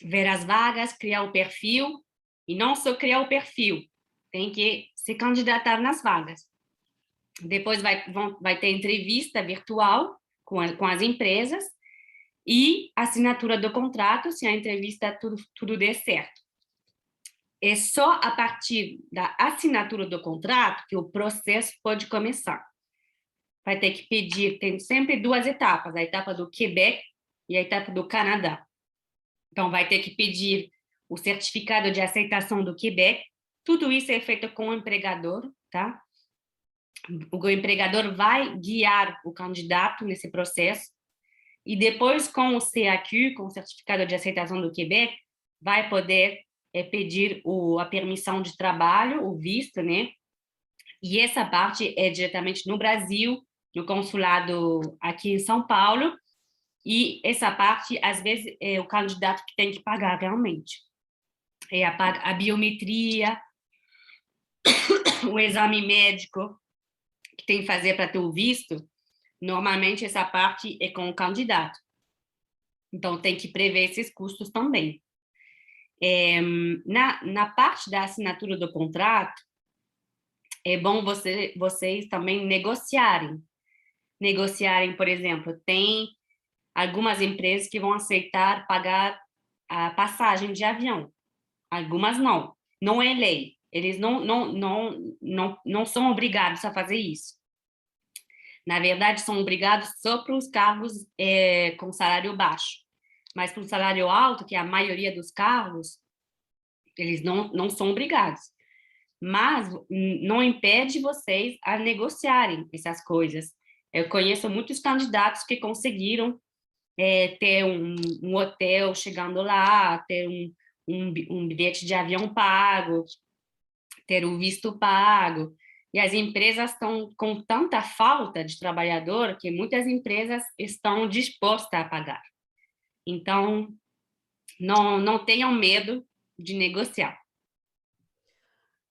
ver as vagas, criar o perfil. E não só criar o perfil, tem que se candidatar nas vagas. Depois vai ter entrevista virtual com as empresas e assinatura do contrato, se a entrevista tudo der certo. É só a partir da assinatura do contrato que o processo pode começar. Vai ter que pedir, tem sempre duas etapas, a etapa do Quebec e a etapa do Canadá. Então, vai ter que pedir o certificado de aceitação do Quebec. Tudo isso é feito com o empregador, tá? O empregador vai guiar o candidato nesse processo e depois, com o CAQ, com o certificado de aceitação do Quebec, vai poder pedir a permissão de trabalho, o visto, né? E essa parte é diretamente no Brasil, no consulado aqui em São Paulo, e essa parte, às vezes, é o candidato que tem que pagar realmente. É a biometria, o exame médico que tem que fazer para ter o visto, normalmente essa parte é com o candidato. Então, tem que prever esses custos também. Na parte da assinatura do contrato, é bom vocês também negociarem. Negociarem, por exemplo, tem algumas empresas que vão aceitar pagar a passagem de avião. Algumas não. Não é lei. Eles não são obrigados a fazer isso. Na verdade, são obrigados só para os cargos com salário baixo. Mas para o salário alto, que é a maioria dos cargos, eles não são obrigados. Mas não impede vocês a negociarem essas coisas. Eu conheço muitos candidatos que conseguiram ter um hotel chegando lá, ter um bilhete de avião pago, ter o visto pago. E as empresas estão com tanta falta de trabalhador que muitas empresas estão dispostas a pagar. Então, não tenham medo de negociar.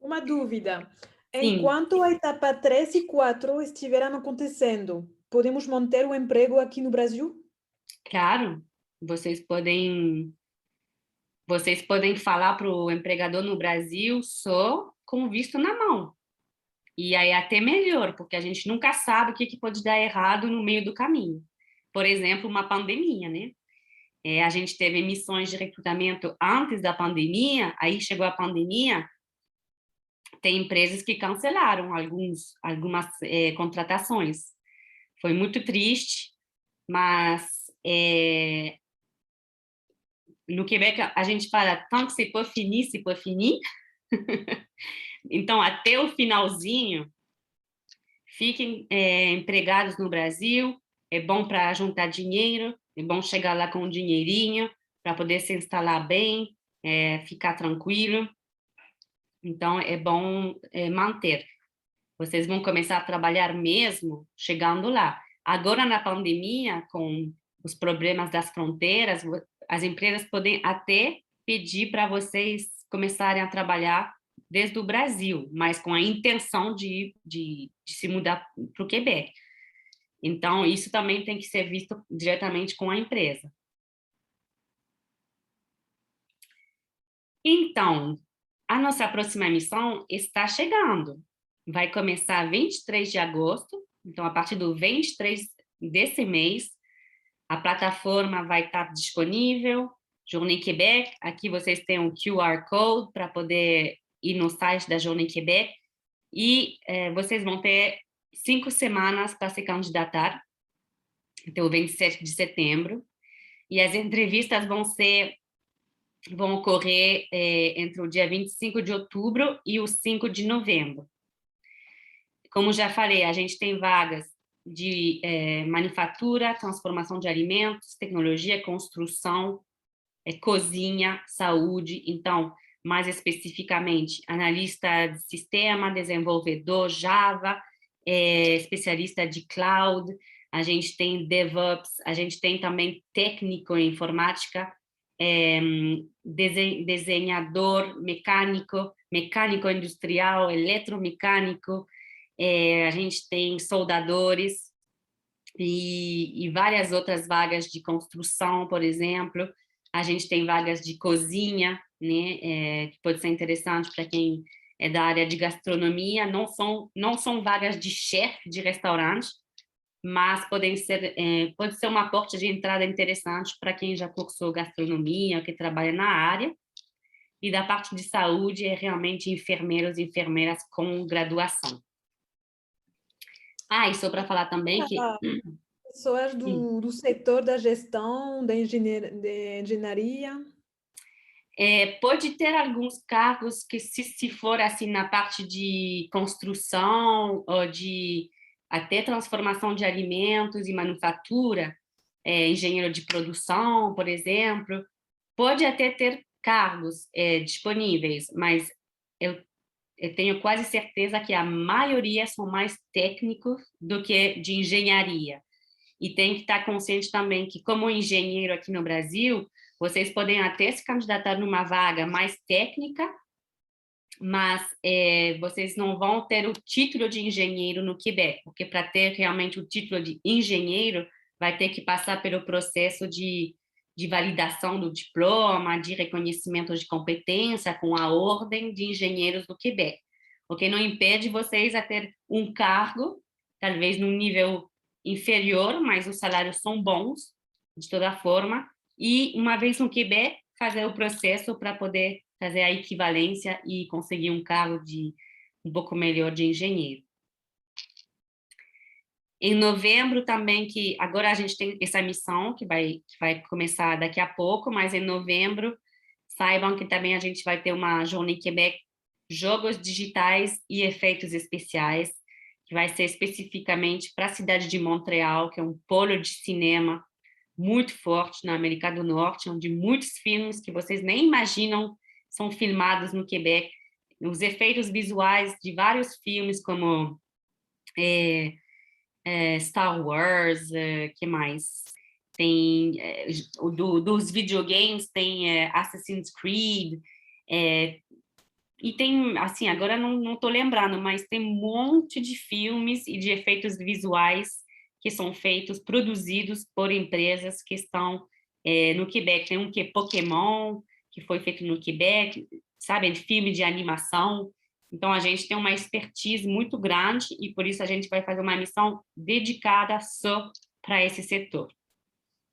Uma dúvida. Sim. Enquanto a etapa 3 e 4 estiverem acontecendo, podemos manter o emprego aqui no Brasil? Claro, vocês podem falar para o empregador no Brasil só com visto na mão. E aí até melhor, porque a gente nunca sabe o que pode dar errado no meio do caminho. Por exemplo, uma pandemia, né? A gente teve emissões de recrutamento antes da pandemia, aí chegou a pandemia, tem empresas que cancelaram algumas contratações. Foi muito triste, mas no Quebec a gente fala tant que c'est pas fini, c'est pas fini. Então, até o finalzinho, fiquem empregados no Brasil, é bom para juntar dinheiro, é bom chegar lá com um dinheirinho para poder se instalar bem, ficar tranquilo. Então, é bom manter. Vocês vão começar a trabalhar mesmo chegando lá. Agora, na pandemia, com os problemas das fronteiras, as empresas podem até pedir para vocês começarem a trabalhar desde o Brasil, mas com a intenção de se mudar para o Quebec. Então, isso também tem que ser visto diretamente com a empresa. Então, a nossa próxima missão está chegando. Vai começar 23 de agosto, então a partir do 23 desse mês, a plataforma vai estar disponível, Journée Québec, aqui vocês têm um QR Code para poder ir no site da Journée Québec, e vocês vão ter 5 semanas para se candidatar, até o 27 de setembro, e as entrevistas vão ocorrer entre o dia 25 de outubro e o 5 de novembro. Como já falei, a gente tem vagas de manufatura, transformação de alimentos, tecnologia, construção, cozinha, saúde. Então, mais especificamente, analista de sistema, desenvolvedor Java, especialista de cloud, a gente tem DevOps, a gente tem também técnico em informática, desenhador, mecânico industrial, eletromecânico, a gente tem soldadores e várias outras vagas de construção, por exemplo. A gente tem vagas de cozinha, né, que pode ser interessante para quem é da área de gastronomia. Não são vagas de chefe de restaurante, mas pode ser uma porta de entrada interessante para quem já cursou gastronomia ou que trabalha na área. E da parte de saúde é realmente enfermeiros e enfermeiras com graduação. E só para falar também que... Pessoas do setor da gestão, da engenharia? Pode ter alguns cargos que, se for assim na parte de construção ou de até transformação de alimentos e manufatura, engenheiro de produção, por exemplo, pode até ter cargos disponíveis, mas eu tenho quase certeza que a maioria são mais técnicos do que de engenharia. E tem que estar consciente também que, como engenheiro aqui no Brasil, vocês podem até se candidatar numa vaga mais técnica, mas vocês não vão ter o título de engenheiro no Quebec, porque para ter realmente o título de engenheiro, vai ter que passar pelo processo de validação do diploma, de reconhecimento de competência com a Ordem de Engenheiros do Quebec, o que não impede vocês a ter um cargo, talvez num nível inferior, mas os salários são bons, de toda forma, e uma vez no Quebec, fazer o processo para poder fazer a equivalência e conseguir um cargo de um pouco melhor de engenheiro. Em novembro também, que agora a gente tem essa missão, que vai começar daqui a pouco, mas em novembro, saibam que também a gente vai ter uma Journée Québec, Jogos Digitais e Efeitos Especiais, que vai ser especificamente para a cidade de Montreal, que é um polo de cinema muito forte na América do Norte, onde muitos filmes que vocês nem imaginam são filmados no Quebec. Os efeitos visuais de vários filmes, como Star Wars, que mais? Tem dos videogames, tem Assassin's Creed, e tem, assim, agora não estou lembrando, mas tem um monte de filmes e de efeitos visuais que são feitos, produzidos por empresas que estão no Quebec. Tem um que é Pokémon, que foi feito no Quebec, sabe, de filme de animação. Então, a gente tem uma expertise muito grande e, por isso, a gente vai fazer uma missão dedicada só para esse setor.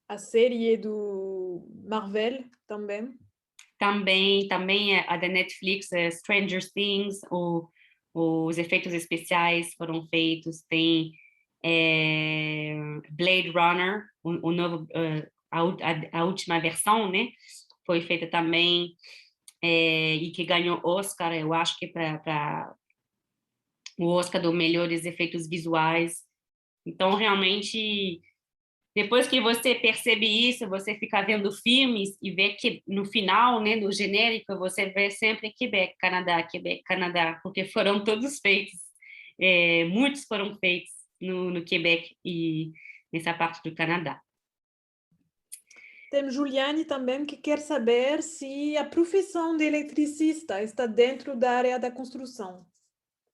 A série do Marvel também? Também a da Netflix, Stranger Things, os efeitos especiais foram feitos, tem Blade Runner, o novo, a última versão, né? Foi feita também e que ganhou Oscar, eu acho que para o Oscar dos melhores efeitos visuais. Então, realmente, depois que você percebe isso, você fica vendo filmes e vê que no final, né, no genérico, você vê sempre Quebec, Canadá, porque foram todos feitos, muitos foram feitos no Quebec e nessa parte do Canadá. Tem Juliane também que quer saber se a profissão de eletricista está dentro da área da construção.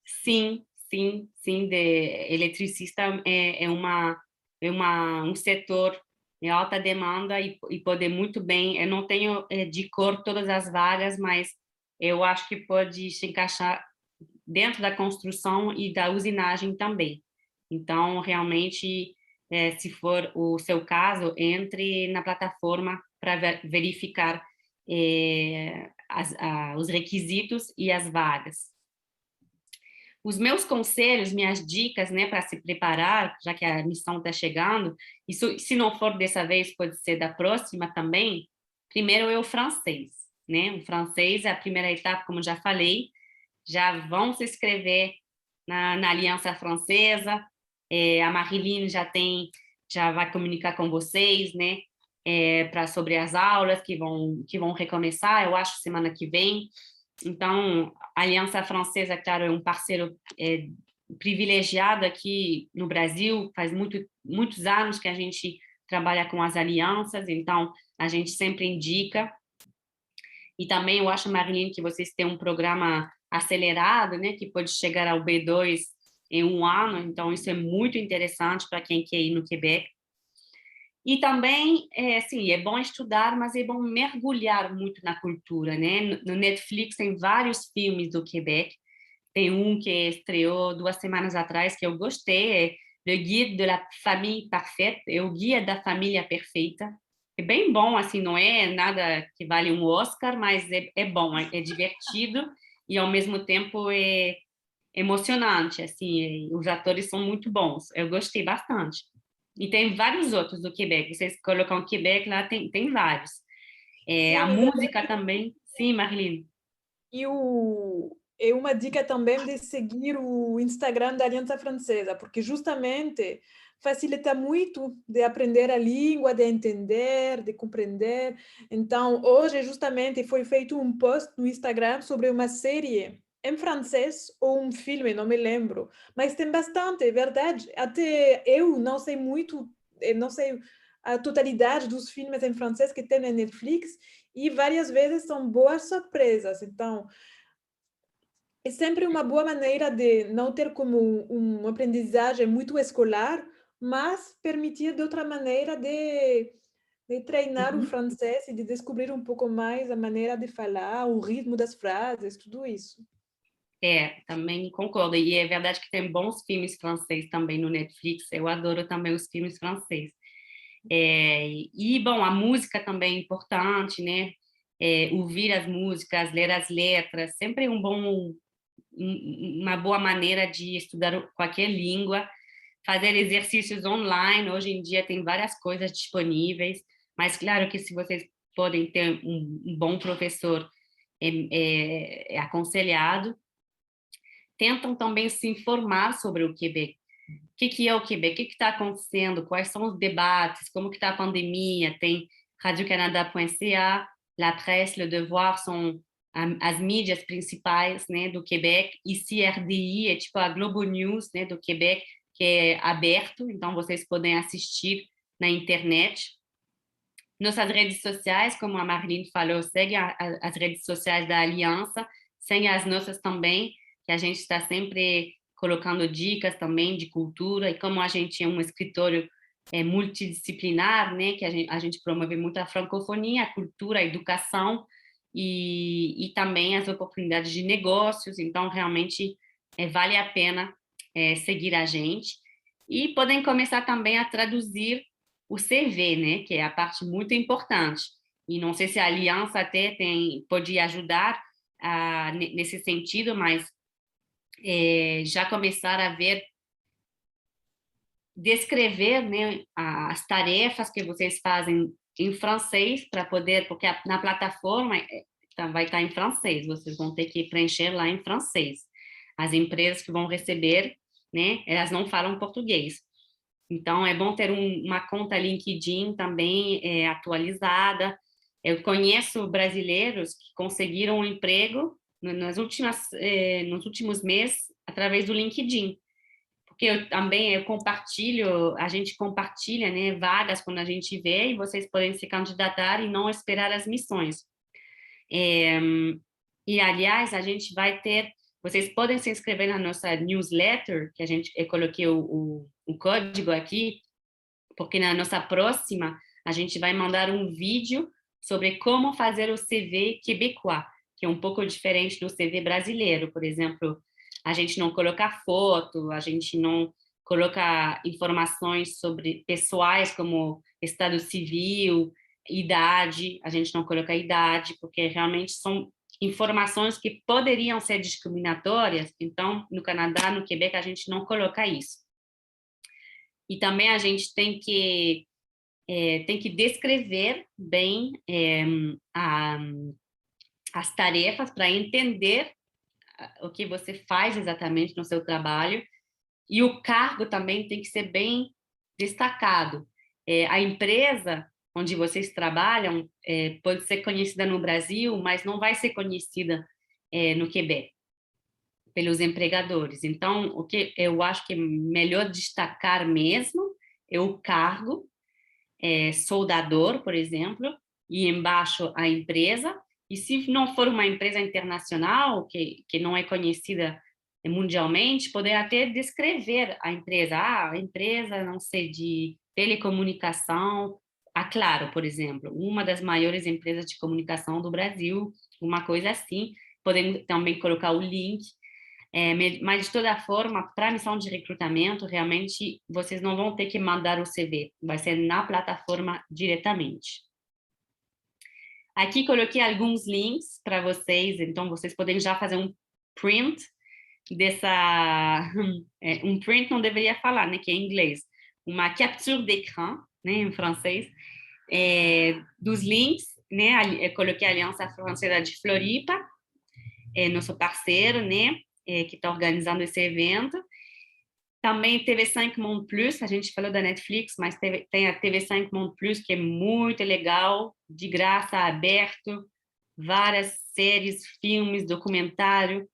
Sim, de eletricista um setor em alta demanda e poder muito bem. Eu não tenho de cor todas as vagas, mas eu acho que pode se encaixar dentro da construção e da usinagem também. Então, realmente, se for o seu caso, entre na plataforma para verificar os requisitos e as vagas. Os meus conselhos, minhas dicas, né, para se preparar, já que a missão está chegando, isso, se não for dessa vez, pode ser da próxima também. Primeiro é o francês, né? O francês é a primeira etapa, como já falei. Já vão se inscrever na Aliança Francesa. A Marilyn já vai comunicar com vocês, né? Sobre as aulas que vão recomeçar, eu acho, semana que vem. Então, a Aliança Francesa, claro, é um parceiro privilegiado aqui no Brasil. Faz muitos anos que a gente trabalha com as alianças, então a gente sempre indica. E também eu acho, Marilyn, que vocês têm um programa acelerado, né, que pode chegar ao B2 em um ano, então isso é muito interessante para quem quer ir no Quebec. E também, assim, é bom estudar, mas é bom mergulhar muito na cultura, né? No Netflix tem vários filmes do Quebec. Tem um que estreou 2 semanas atrás que eu gostei, é Le Guide de la Famille Parfaite, é o Guia da Família Perfeita. É bem bom, assim, não é nada que vale um Oscar, mas é bom, é divertido e ao mesmo tempo é emocionante, assim, os atores são muito bons. Eu gostei bastante. E tem vários outros do Quebec. Vocês colocam Quebec lá, tem vários. A Sim, música exatamente. também. Sim, Marlene. É uma dica também de seguir o Instagram da Aliança Francesa, porque justamente facilita muito de aprender a língua, de entender, de compreender. Então, hoje justamente foi feito um post no Instagram sobre uma série em francês ou um filme, não me lembro, mas tem bastante, é verdade. Até eu não sei muito, não sei a totalidade dos filmes em francês que tem na Netflix e várias vezes são boas surpresas. Então, é sempre uma boa maneira de não ter como uma aprendizagem muito escolar, mas permitir de outra maneira de treinar o Uhum. francês e de descobrir um pouco mais a maneira de falar, o ritmo das frases, tudo isso. Também concordo. E é verdade que tem bons filmes franceses também no Netflix. Eu adoro também os filmes franceses. Bom, a música também é importante, né? Ouvir as músicas, ler as letras, sempre uma boa maneira de estudar qualquer língua. Fazer exercícios online, hoje em dia tem várias coisas disponíveis, mas claro que se vocês podem ter um bom professor, é aconselhado. Tentam também se informar sobre o Quebec. O que é o Quebec? O que está acontecendo? Quais são os debates? Como que está a pandemia? Tem radiocanada.ca, La Presse, Le Devoir, são as mídias principais, né, do Quebec, e CRDI é tipo a Globo News, né, do Quebec, que é aberto, então vocês podem assistir na internet. Nossas redes sociais, como a Marilyn falou, segue as redes sociais da Aliança, segue as nossas também, que a gente está sempre colocando dicas também de cultura, e como a gente é um escritório multidisciplinar, né, que a gente promove muito a francofonia, a cultura, a educação e também as oportunidades de negócios, então realmente vale a pena seguir a gente. E podem começar também a traduzir o CV, né, que é a parte muito importante. E não sei se a aliança até pode ajudar nesse sentido, mas já começar a ver descrever, né, as tarefas que vocês fazem em francês para poder, porque na plataforma vai estar em francês, vocês vão ter que preencher lá em francês. As empresas que vão receber, né, elas não falam português. Então, é bom ter uma conta LinkedIn também atualizada. Eu conheço brasileiros que conseguiram um emprego nos últimos meses através do LinkedIn. Porque eu compartilho, a gente compartilha, né, vagas quando a gente vê e vocês podem se candidatar e não esperar as missões. E, aliás, a gente vai ter... Vocês podem se inscrever na nossa newsletter, que eu coloquei o código aqui, porque na nossa próxima a gente vai mandar um vídeo sobre como fazer o CV quebecois, que é um pouco diferente do CV brasileiro. Por exemplo, a gente não coloca foto, a gente não coloca informações sobre pessoais como estado civil, idade, a gente não coloca idade, porque realmente são informações que poderiam ser discriminatórias. Então, no Canadá, no Quebec, a gente não coloca isso. E também a gente tem que descrever bem as tarefas para entender o que você faz exatamente no seu trabalho. E o cargo também tem que ser bem destacado. A empresa onde vocês trabalham pode ser conhecida no Brasil, mas não vai ser conhecida no Quebec pelos empregadores. Então, o que eu acho que é melhor destacar mesmo é o cargo, soldador, por exemplo, e embaixo a empresa. E se não for uma empresa internacional, que não é conhecida mundialmente, poder até descrever a empresa. A empresa, não sei, de telecomunicação, a Claro, por exemplo, uma das maiores empresas de comunicação do Brasil, uma coisa assim. Podemos também colocar o link. Mas, de toda forma, para a missão de recrutamento, realmente, vocês não vão ter que mandar o CV. Vai ser na plataforma diretamente. Aqui coloquei alguns links para vocês, então vocês podem já fazer um print dessa... um print não deveria falar, né, que é em inglês. Uma capture d'écran, né, em francês, dos links, né, eu coloquei a Aliança Francesa de Floripa, nosso parceiro, né, que está organizando esse evento. Também TV5 Monde Plus, a gente falou da Netflix, mas tem a TV5 Monde Plus, que é muito legal, de graça, aberto, várias séries, filmes, documentário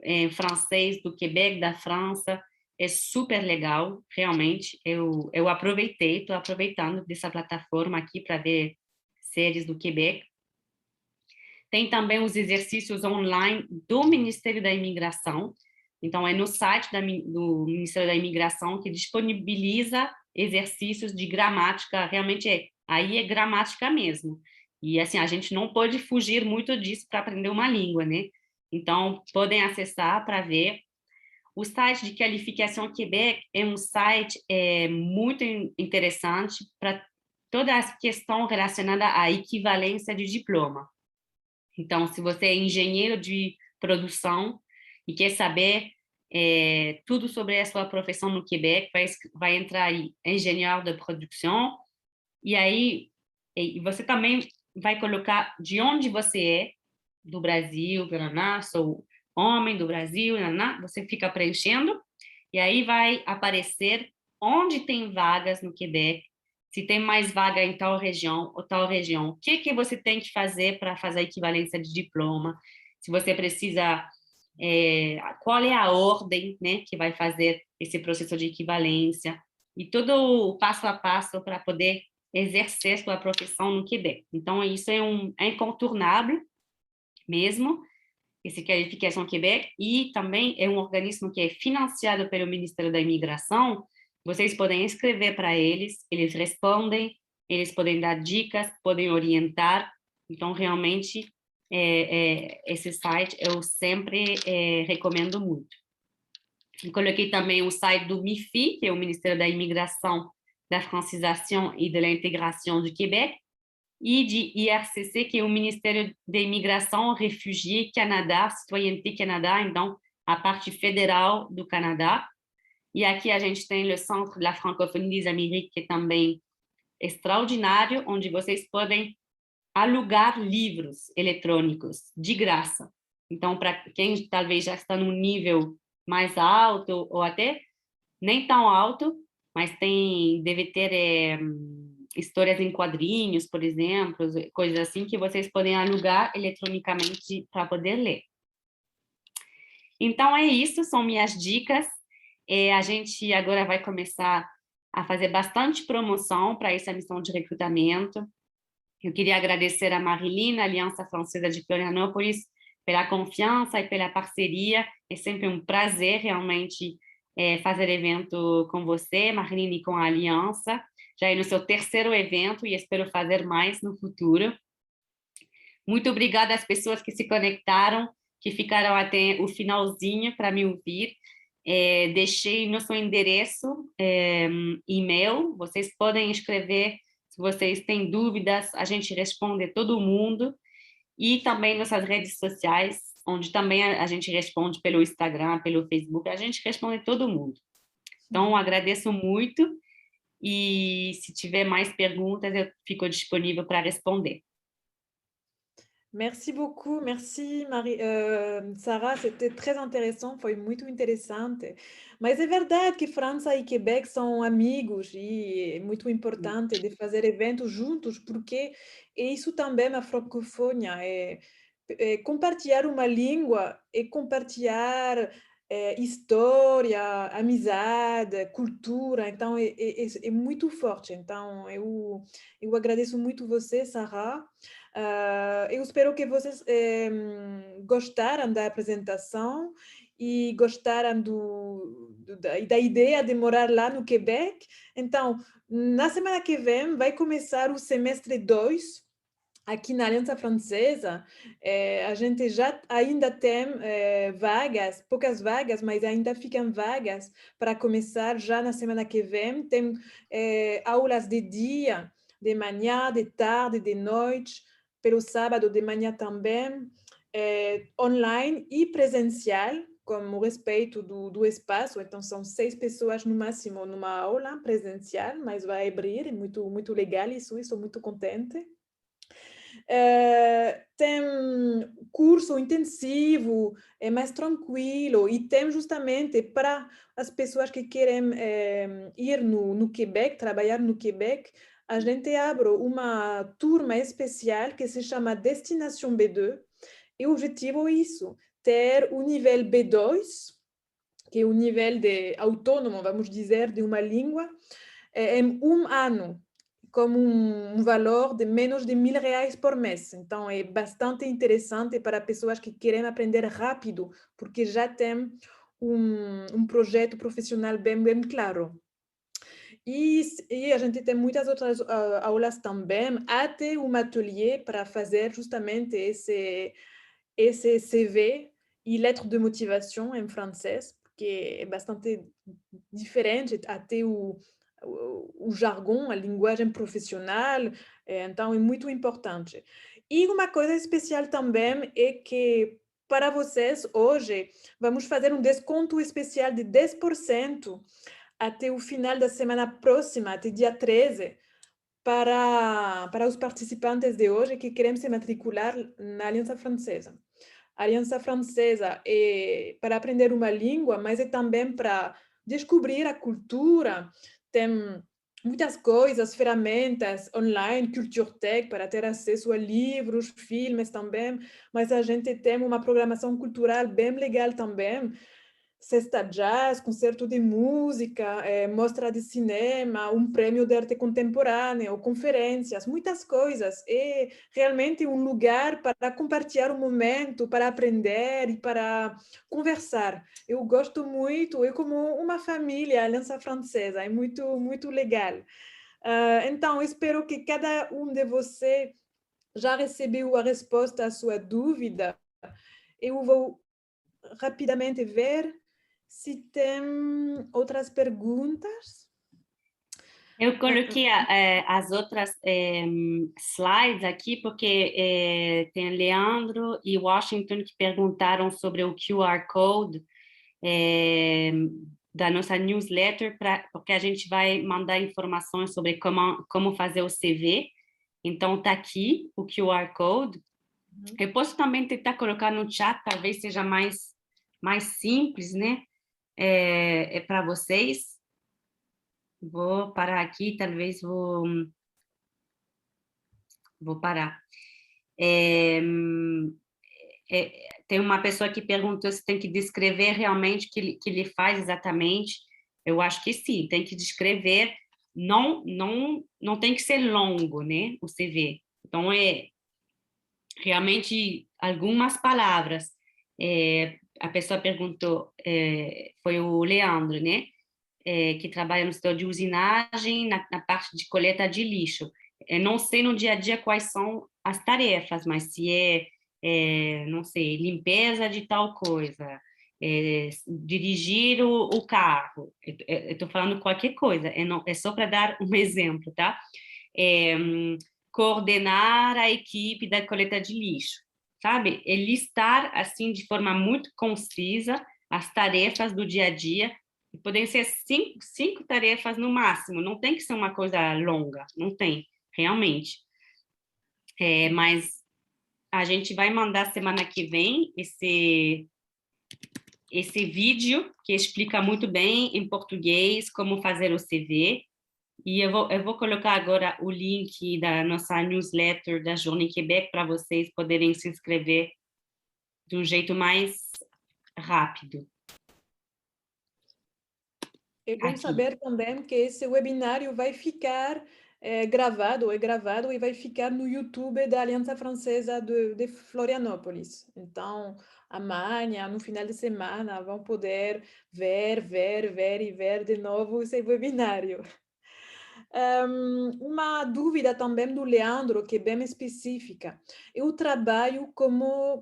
em francês do Quebec, da França, é super legal, realmente. Eu estou aproveitando dessa plataforma aqui para ver séries do Quebec. Tem também os exercícios online do Ministério da Imigração. Então, é no site do Ministério da Imigração que disponibiliza exercícios de gramática. Realmente, aí é gramática mesmo. E, assim, a gente não pode fugir muito disso para aprender uma língua, né? Então, podem acessar para ver. O site de Qualificação Quebec é um site muito interessante para toda a questão relacionada à equivalência de diploma. Então, se você é engenheiro de produção e quer saber tudo sobre a sua profissão no Quebec, vai entrar aí, engenheiro de produção, e aí você também vai colocar de onde você é, do Brasil, sou homem do Brasil, você fica preenchendo, e aí vai aparecer onde tem vagas no Quebec, se tem mais vaga em tal região ou tal região, o que você tem que fazer para fazer a equivalência de diploma, se você precisa, qual é a ordem, né, que vai fazer esse processo de equivalência, e todo o passo a passo para poder exercer sua profissão no Quebec. Então, isso é incontornável mesmo, esse Qualificação Quebec, e também é um organismo que é financiado pelo Ministério da Imigração. Vocês podem escrever para eles respondem, eles podem dar dicas, podem orientar. Então, realmente, esse site eu sempre recomendo muito. Eu coloquei também o site do MIFI, que é o Ministério da Imigração, da Francização e da Integração do Quebec, e de IRCC, que é o Ministério da Imigração, Refugiés, Canadá, Citoyenneté Canadá, então a parte federal do Canadá. E aqui a gente tem o Centre de la Francophonie des Amériques, que é também extraordinário, onde vocês podem alugar livros eletrônicos de graça. Então, para quem talvez já está num nível mais alto, ou até nem tão alto, mas deve ter histórias em quadrinhos, por exemplo, coisas assim que vocês podem alugar eletronicamente para poder ler. Então, é isso, são minhas dicas. A gente agora vai começar a fazer bastante promoção para essa missão de recrutamento. Eu queria agradecer a Marilyn, a Aliança Francesa de Florianópolis, pela confiança e pela parceria. É sempre um prazer, realmente, fazer evento com você, Marilyn, e com a Aliança. Já é no seu terceiro evento e espero fazer mais no futuro. Muito obrigada às pessoas que se conectaram, que ficaram até o finalzinho para me ouvir. Deixei no seu endereço e-mail, vocês podem escrever se vocês têm dúvidas, a gente responde todo mundo, e também nossas redes sociais, onde também a gente responde pelo Instagram, pelo Facebook, a gente responde todo mundo. Então, agradeço muito, e se tiver mais perguntas, eu fico disponível para responder. Merci beaucoup, merci Sarah, c'était très intéressant, foi muito interessante. Mas é verdade que França e Quebec são amigos e é muito importante de fazer eventos juntos, porque isso também a francofônia, compartilhar uma língua e compartilhar história, amizade, cultura, então é muito forte. Então eu agradeço muito você, Sarah. Eu espero que vocês gostaram da apresentação e gostaram da ideia de morar lá no Quebec. Então, na semana que vem vai começar o semestre 2 aqui na Aliança Francesa. A gente já ainda tem vagas, poucas vagas, mas ainda ficam vagas para começar já na semana que vem. Tem aulas de dia, de manhã, de tarde, de noite, pelo sábado de manhã também, online e presencial, com respeito do espaço. Então, são 6 pessoas no máximo numa aula presencial, mas vai abrir, é muito, muito legal isso, estou muito contente. Tem curso intensivo, é mais tranquilo, e tem justamente para as pessoas que querem ir no Quebec, trabalhar no Quebec, a gente abre uma turma especial que se chama Destination B2, e o objetivo é isso, ter o nível B2, que é o nível de autônomo, vamos dizer, de uma língua, em um ano, como um valor de menos de R$1.000 por mês. Então, é bastante interessante para pessoas que querem aprender rápido, porque já tem um projeto profissional bem claro. E a gente tem muitas outras aulas também, até um ateliê para fazer justamente esse CV e lettre de motivação em francês, porque é bastante diferente até o jargão, a linguagem profissional, então é muito importante. E uma coisa especial também é que para vocês hoje vamos fazer um desconto especial de 10% até o final da semana próxima, até dia 13, para os participantes de hoje que querem se matricular na Aliança Francesa. A Aliança Francesa é para aprender uma língua, mas é também para descobrir a cultura. Tem muitas coisas, ferramentas online, Culture Tech, para ter acesso a livros, filmes também, mas a gente tem uma programação cultural bem legal também. Sexta jazz, concerto de música, mostra de cinema, um prêmio de arte contemporânea, conferências, muitas coisas. É realmente um lugar para compartilhar um momento, para aprender e para conversar. Eu gosto muito, é como uma família, a Aliança Francesa, é muito, muito legal. Então, espero que cada um de vocês já recebeu a resposta à sua dúvida. Eu vou rapidamente ver se tem outras perguntas. Eu coloquei as outras slides aqui, porque tem Leandro e Washington que perguntaram sobre o QR Code da nossa newsletter, porque a gente vai mandar informações sobre como fazer o CV. Então, está aqui o QR Code. Eu posso também tentar colocar no chat, talvez seja mais simples, né? Para vocês. Vou parar aqui, talvez vou parar. Tem uma pessoa que perguntou se tem que descrever realmente o que ele faz exatamente. Eu acho que sim, tem que descrever. Não tem que ser longo, né? O CV. Então, realmente algumas palavras. A pessoa perguntou, foi o Leandro, né? Que trabalha no setor de usinagem, na parte de coleta de lixo. Não sei no dia a dia quais são as tarefas, mas se não sei, limpeza de tal coisa, dirigir o carro, eu estou falando qualquer coisa, é só para dar um exemplo, tá? Coordenar a equipe da coleta de lixo, sabe? Listar, assim, de forma muito concisa, as tarefas do dia a dia. Podem ser cinco tarefas no máximo, não tem que ser uma coisa longa, não tem, realmente. Mas a gente vai mandar semana que vem esse vídeo que explica muito bem em português como fazer o CV. E eu vou colocar agora o link da nossa newsletter da Journée Québec para vocês poderem se inscrever de um jeito mais rápido. É bom saber também que esse webinário vai ficar gravado e vai ficar no YouTube da Aliança Francesa de Florianópolis. Então, amanhã, no final de semana, vão poder ver de novo esse webinário. Uma dúvida também do Leandro, que é bem específica. Eu trabalho com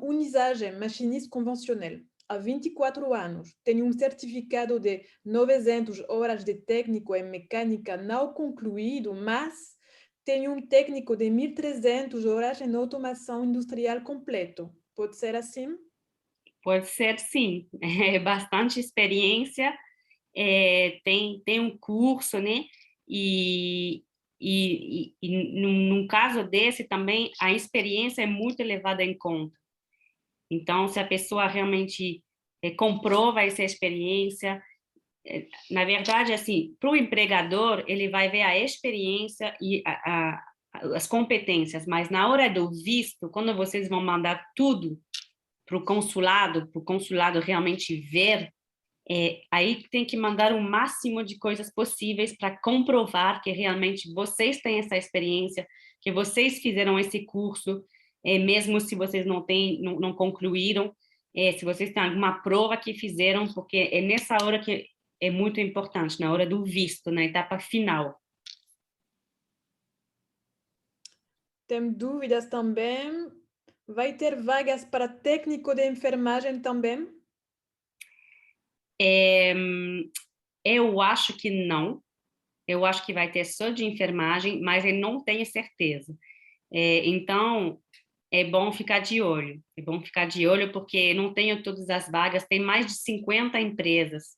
unisagem, machinista convencional, há 24 anos. Tenho um certificado de 900 horas de técnico em mecânica não concluído, mas tenho um técnico de 1.300 horas em automação industrial completo. Pode ser assim? Pode ser, sim. É bastante experiência, tem um curso, né? E num caso desse também, a experiência é muito levada em conta. Então, se a pessoa realmente comprova essa experiência, na verdade, assim, para o empregador, ele vai ver a experiência e as competências, mas na hora do visto, quando vocês vão mandar tudo para o consulado realmente ver, aí tem que mandar o máximo de coisas possíveis para comprovar que realmente vocês têm essa experiência, que vocês fizeram esse curso, mesmo se vocês não concluíram, se vocês têm alguma prova que fizeram, porque é nessa hora que é muito importante, na hora do visto, na etapa final. Tem dúvidas também? Vai ter vagas para técnico de enfermagem também? Eu acho que não. Eu acho que vai ter só de enfermagem, mas eu não tenho certeza. Então, é bom ficar de olho. É bom ficar de olho porque não tenho todas as vagas, tem mais de 50 empresas.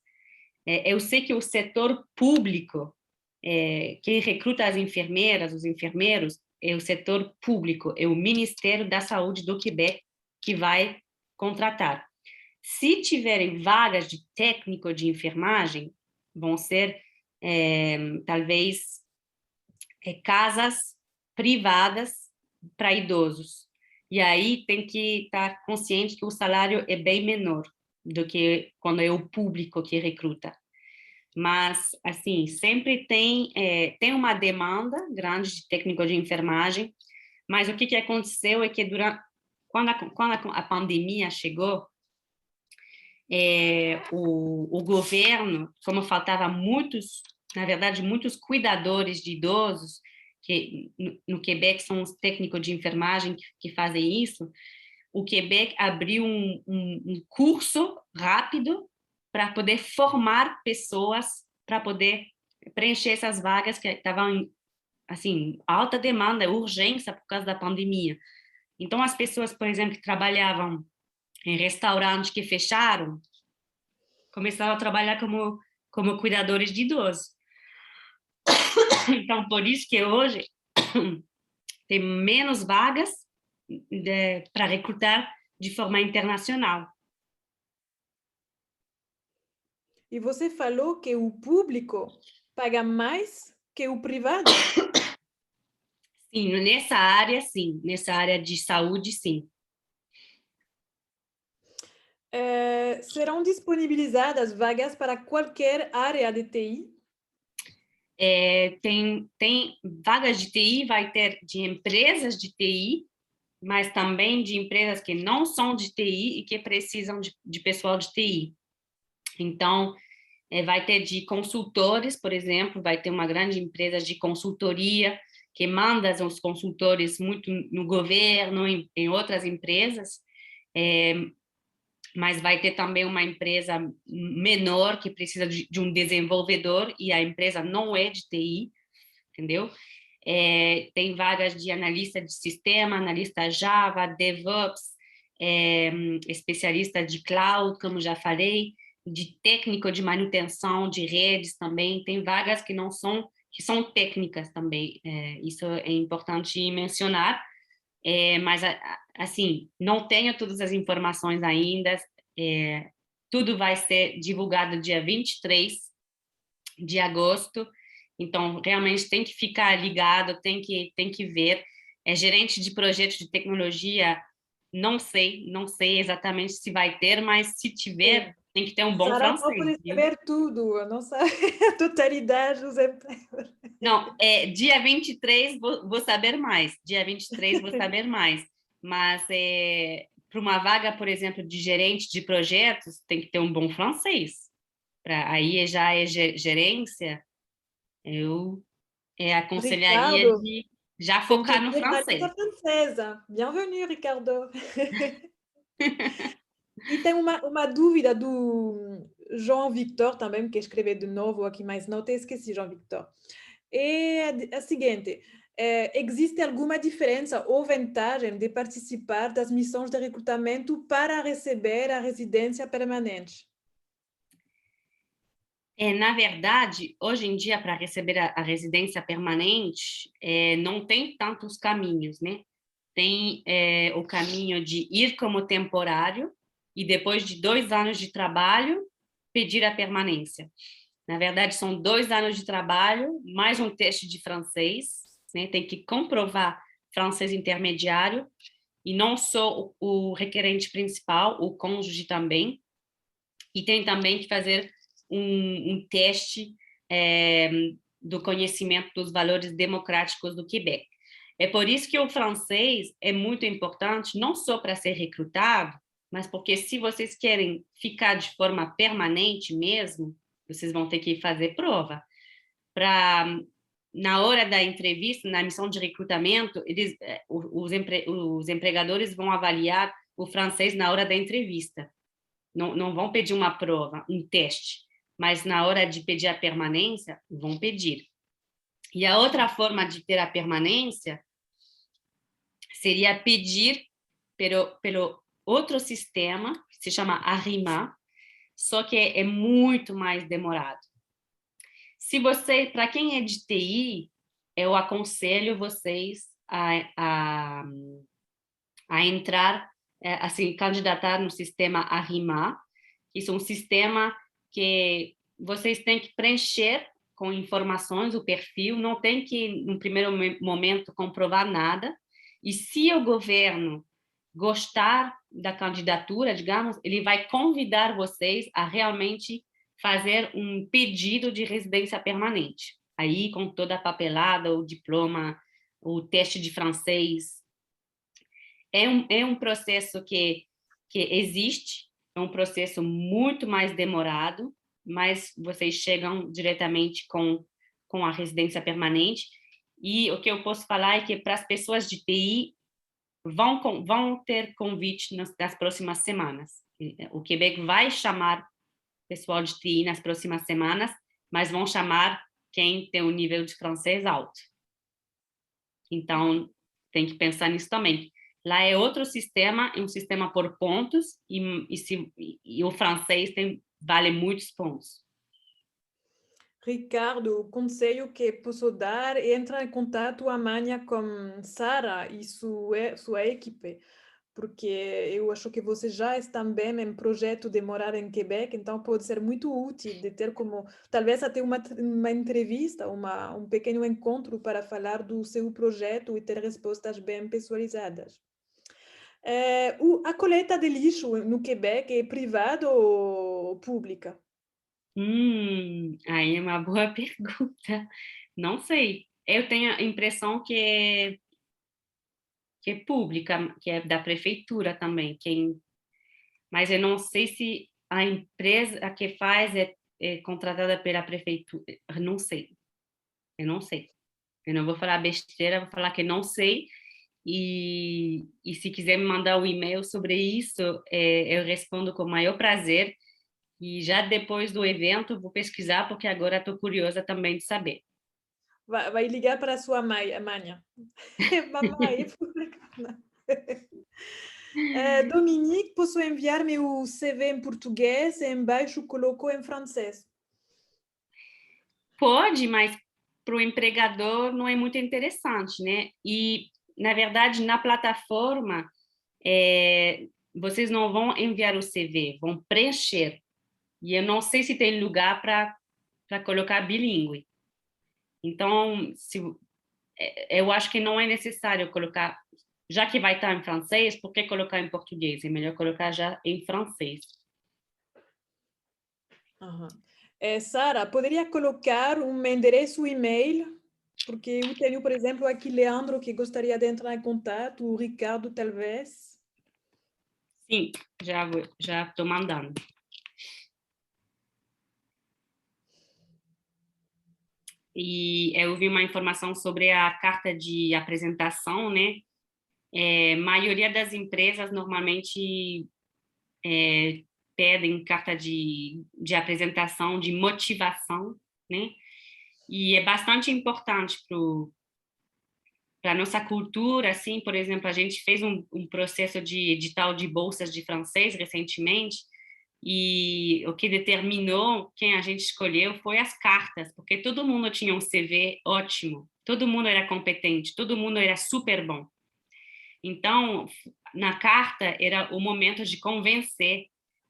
Eu sei que o setor público, que recruta as enfermeiras, os enfermeiros, é o setor público, é o Ministério da Saúde do Quebec que vai contratar. Se tiverem vagas de técnico de enfermagem, vão ser, talvez, casas privadas para idosos. E aí tem que estar consciente que o salário é bem menor do que quando é o público que recruta. Mas, assim, sempre tem uma demanda grande de técnico de enfermagem, mas o que aconteceu é que quando a pandemia chegou, o governo, como faltava na verdade, muitos cuidadores de idosos, que no Quebec são os técnicos de enfermagem que fazem isso, o Quebec abriu um curso rápido para poder formar pessoas para poder preencher essas vagas que estavam em, assim, alta demanda, urgência por causa da pandemia. Então, as pessoas, por exemplo, que trabalhavam em restaurantes que fecharam, começaram a trabalhar como cuidadores de idosos. Então, por isso que hoje tem menos vagas para recrutar de forma internacional. E você falou que o público paga mais que o privado? Sim, nessa área de saúde, sim. Serão disponibilizadas vagas para qualquer área de TI? Tem vagas de TI, vai ter de empresas de TI, mas também de empresas que não são de TI e que precisam de pessoal de TI. Então, vai ter de consultores, por exemplo, vai ter uma grande empresa de consultoria que manda os consultores muito no governo, em outras empresas, mas vai ter também uma empresa menor que precisa de um desenvolvedor e a empresa não é de TI, entendeu? Tem vagas de analista de sistema, analista Java, DevOps, especialista de cloud, como já falei, de técnico de manutenção de redes também. Tem vagas que são técnicas também. Isso é importante mencionar. Mas, assim, não tenho todas as informações ainda. Tudo vai ser divulgado dia 23 de agosto. Então, realmente tem que ficar ligado, tem que ver. Gerente de projetos de tecnologia, não sei exatamente se vai ter, mas se tiver, Sim. tem que ter um bom Sara francês, pode viu? saber tudo, eu não sei a totalidade dos empregos. Não, dia 23 vou saber mais. Dia 23 vou saber mais. Mas para uma vaga, por exemplo, de gerente de projetos, tem que ter um bom francês. Aí já é gerência, eu aconselharia Ricardo, de já tem que focar no vir na francês. língua francesa. Bienvenue, Ricardo. E tem uma dúvida do João Victor também, que escreveu de novo aqui mais nota, esqueci, João Victor. É a seguinte, existe alguma diferença ou vantagem de participar das missões de recrutamento para receber a residência permanente? Na verdade, hoje em dia, para receber a residência permanente, não tem tantos caminhos, né? Tem o caminho de ir como temporário e depois de 2 anos de trabalho, pedir a permanência. Na verdade, são 2 anos de trabalho, mais um teste de francês, né? Tem que comprovar francês intermediário, e não só o requerente principal, o cônjuge também, e tem também que fazer um teste do conhecimento dos valores democráticos do Quebec. É por isso que o francês é muito importante, não só para ser recrutado, mas porque se vocês querem ficar de forma permanente mesmo, vocês vão ter que fazer prova. Na hora da entrevista, na missão de recrutamento, os empregadores vão avaliar o francês na hora da entrevista. Não vão pedir uma prova, um teste, mas na hora de pedir a permanência, vão pedir. E a outra forma de ter a permanência seria pedir pelo outro sistema, que se chama Arrima, só que é muito mais demorado. Para quem é de TI, eu aconselho vocês a entrar, assim, candidatar no sistema Arrima. Isso é um sistema que vocês têm que preencher com informações, o perfil, não tem que, no primeiro momento, comprovar nada. E se o governo gostar da candidatura, digamos, ele vai convidar vocês a realmente fazer um pedido de residência permanente. Aí, com toda a papelada, o diploma, o teste de francês. É um processo que existe, é um processo muito mais demorado, mas vocês chegam diretamente com a residência permanente. E o que eu posso falar é que para as pessoas de TI vão ter convite nas próximas semanas. O Quebec vai chamar pessoal de TI nas próximas semanas, mas vão chamar quem tem um nível de francês alto. Então, tem que pensar nisso também. Lá é outro sistema, é um sistema por pontos, e o francês tem vale muitos pontos. Ricardo, o conselho que posso dar é entrar em contato amanhã com Sara e sua equipe, porque eu acho que você já está bem em projeto de morar em Quebec, então pode ser muito útil de ter como, talvez até uma entrevista, um pequeno encontro para falar do seu projeto e ter respostas bem pessoalizadas. A coleta de lixo no Quebec é privada ou pública? Aí é uma boa pergunta. Não sei. Eu tenho a impressão que é pública, que é da prefeitura também. Mas eu não sei se a empresa que faz é contratada pela prefeitura. Eu não sei. Eu não sei. Eu não vou falar besteira, vou falar que não sei. E se quiser me mandar um e-mail sobre isso, eu respondo com o maior prazer. E já depois do evento, vou pesquisar, porque agora estou curiosa também de saber. Vai ligar para a sua mãe amanhã. Mamãe, Dominique, posso enviar meu CV em português e embaixo colocou em francês. Pode, mas para o empregador não é muito interessante, né? E, na verdade, na plataforma, vocês não vão enviar o CV, vão preencher. E eu não sei se tem lugar para colocar bilíngue. Então, eu acho que não é necessário colocar, já que vai estar em francês, por que colocar em português? É melhor colocar já em francês. Uhum. Sara, poderia colocar um endereço e-mail? Porque eu tenho, por exemplo, aqui Leandro, que gostaria de entrar em contato, o Ricardo, talvez. Sim, já estou mandando. E eu vi uma informação sobre a carta de apresentação, né? Maioria das empresas normalmente pedem carta de apresentação, de motivação, né? E é bastante importante para a nossa cultura, assim, por exemplo, a gente fez um processo de edital de bolsas de francês recentemente, e o que determinou quem a gente escolheu foi as cartas, porque todo mundo tinha um CV ótimo, todo mundo era competente, todo mundo era super bom. Então, na carta era o momento de convencer,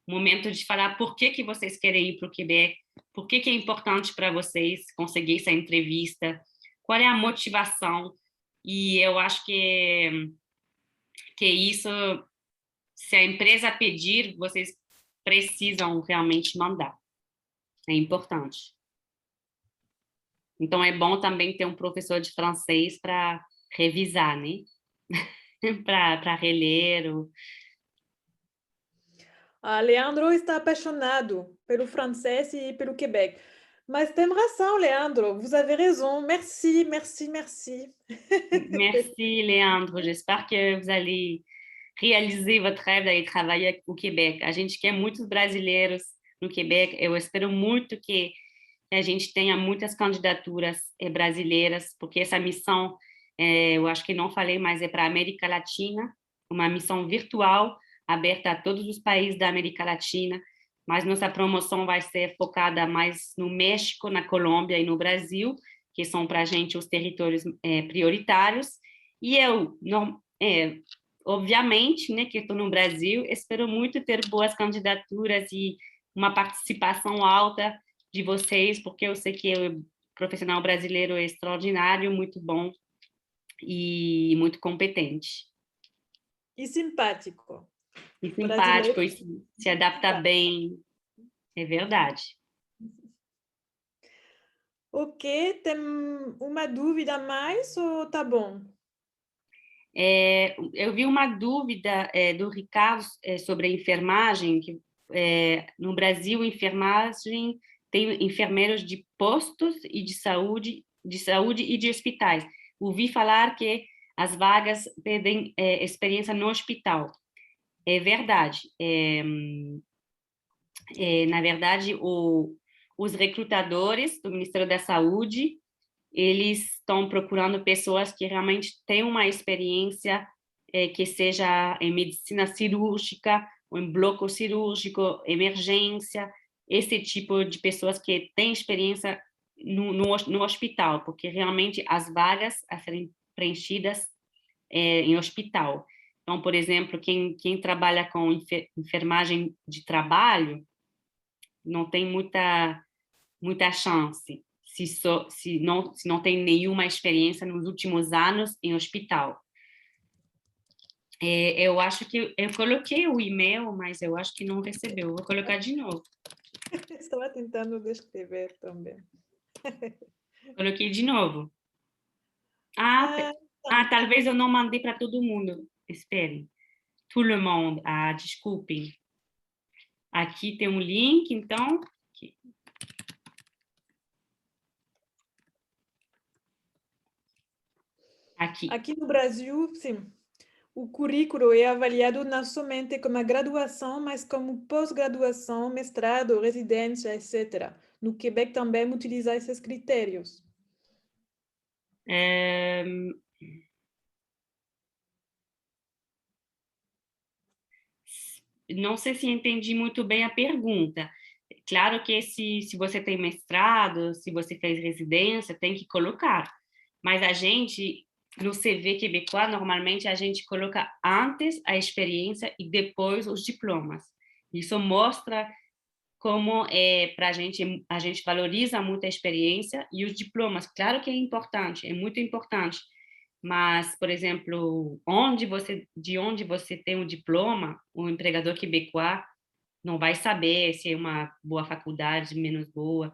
o momento de falar por que vocês querem ir para o Quebec, por que é importante para vocês conseguir essa entrevista, qual é a motivação. E eu acho que isso, se a empresa pedir, vocês precisam realmente mandar. É importante. Então, é bom também ter um professor de francês para revisar, né? para reler. Leandro está apaixonado pelo francês e pelo Quebec. Mas tem razão, Leandro, vous avez raison. Merci, merci, merci. Merci, Leandro. J'espère que vous allez réaliser votre rêve d'aller travailler au Québec. A gente quer muitos brasileiros no Quebec. Eu espero muito que a gente tenha muitas candidaturas brasileiras, porque essa missão, eu acho que não falei, mas é para a América Latina, uma missão virtual aberta a todos os países da América Latina, mas nossa promoção vai ser focada mais no México, na Colômbia e no Brasil, que são para a gente os territórios prioritários. E eu, não, obviamente, né, que estou no Brasil, espero muito ter boas candidaturas e uma participação alta de vocês, porque eu sei que o profissional brasileiro é extraordinário, muito bom e muito competente. E simpático. E simpático, e se adapta bem, é verdade. Ok, tem uma dúvida a mais ou tá bom? Eu vi uma dúvida do Ricardo sobre a enfermagem, que no Brasil, enfermagem tem enfermeiros de postos e de saúde e de hospitais. Ouvi falar que as vagas pedem experiência no hospital. É verdade. Na verdade, os recrutadores do Ministério da Saúde, eles estão procurando pessoas que realmente têm uma experiência que seja em medicina cirúrgica, ou em bloco cirúrgico, emergência. esse tipo de pessoas que têm experiência no hospital, porque realmente as vagas a serem preenchidas em hospital. Então, por exemplo, quem trabalha com enfermagem de trabalho não tem muita chance se não tem nenhuma experiência nos últimos anos em hospital. Eu acho que eu coloquei o e-mail, mas eu acho que não recebeu. Vou colocar de novo. Estava tentando descrever também. Coloquei de novo. Talvez eu não mandei para todo mundo. Espere. Tout le monde. Desculpem. Aqui tem um link, então. Aqui no Brasil, sim. O currículo é avaliado não somente como a graduação, mas como pós-graduação, mestrado, residência, etc. No Quebec também utiliza esses critérios. Não sei se entendi muito bem a pergunta. Claro que se você tem mestrado, se você fez residência, tem que colocar. Mas a gente, no CV quebecois, normalmente a gente coloca antes a experiência e depois os diplomas. Isso mostra como para a gente valoriza muito a experiência e os diplomas. Claro que é importante, é muito importante. Mas, por exemplo, de onde você tem o diploma, o empregador quebecois não vai saber se é uma boa faculdade, menos boa.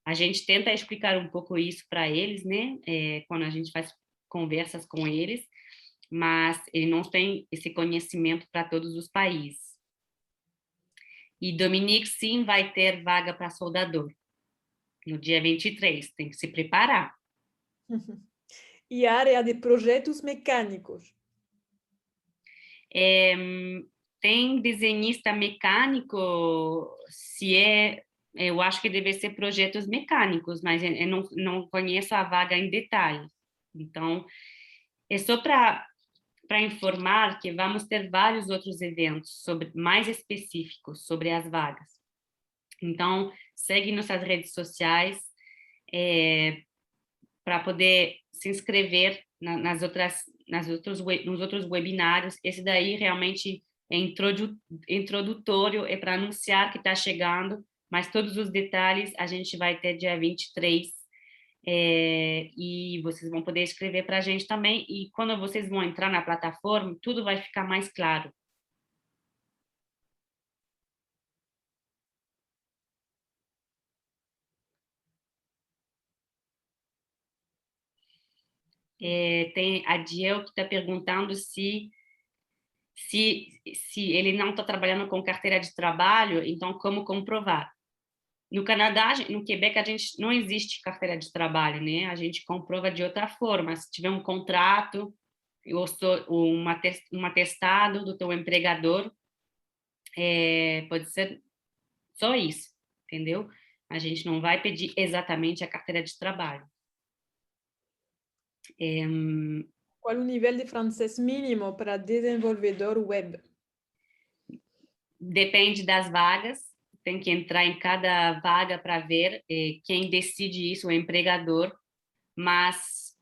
A gente tenta explicar um pouco isso para eles, né? Quando a gente faz conversas com eles, mas ele não tem esse conhecimento para todos os países. E Dominique, sim, vai ter vaga para soldador. No dia 23, tem que se preparar. E a área de projetos mecânicos? Tem desenhista mecânico, eu acho que deve ser projetos mecânicos, mas eu não conheço a vaga em detalhe. Então, é só para informar que vamos ter vários outros eventos mais específicos sobre as vagas. Então, segue nossas redes sociais para poder se inscrever nos outros webinários. Esse daí realmente é introdutório, é para anunciar que está chegando, mas todos os detalhes a gente vai ter dia 23, e vocês vão poder escrever para a gente também, e quando vocês vão entrar na plataforma, tudo vai ficar mais claro. Tem a Diel que está perguntando se ele não está trabalhando com carteira de trabalho, então como comprovar? No Canadá, no Quebec, a gente não existe carteira de trabalho, né? A gente comprova de outra forma. Se tiver um contrato, um atestado do teu empregador, pode ser só isso, entendeu? A gente não vai pedir exatamente a carteira de trabalho. Qual o nível de francês mínimo para desenvolvedor web? Depende das vagas, tem que entrar em cada vaga para ver quem decide isso, o empregador, mas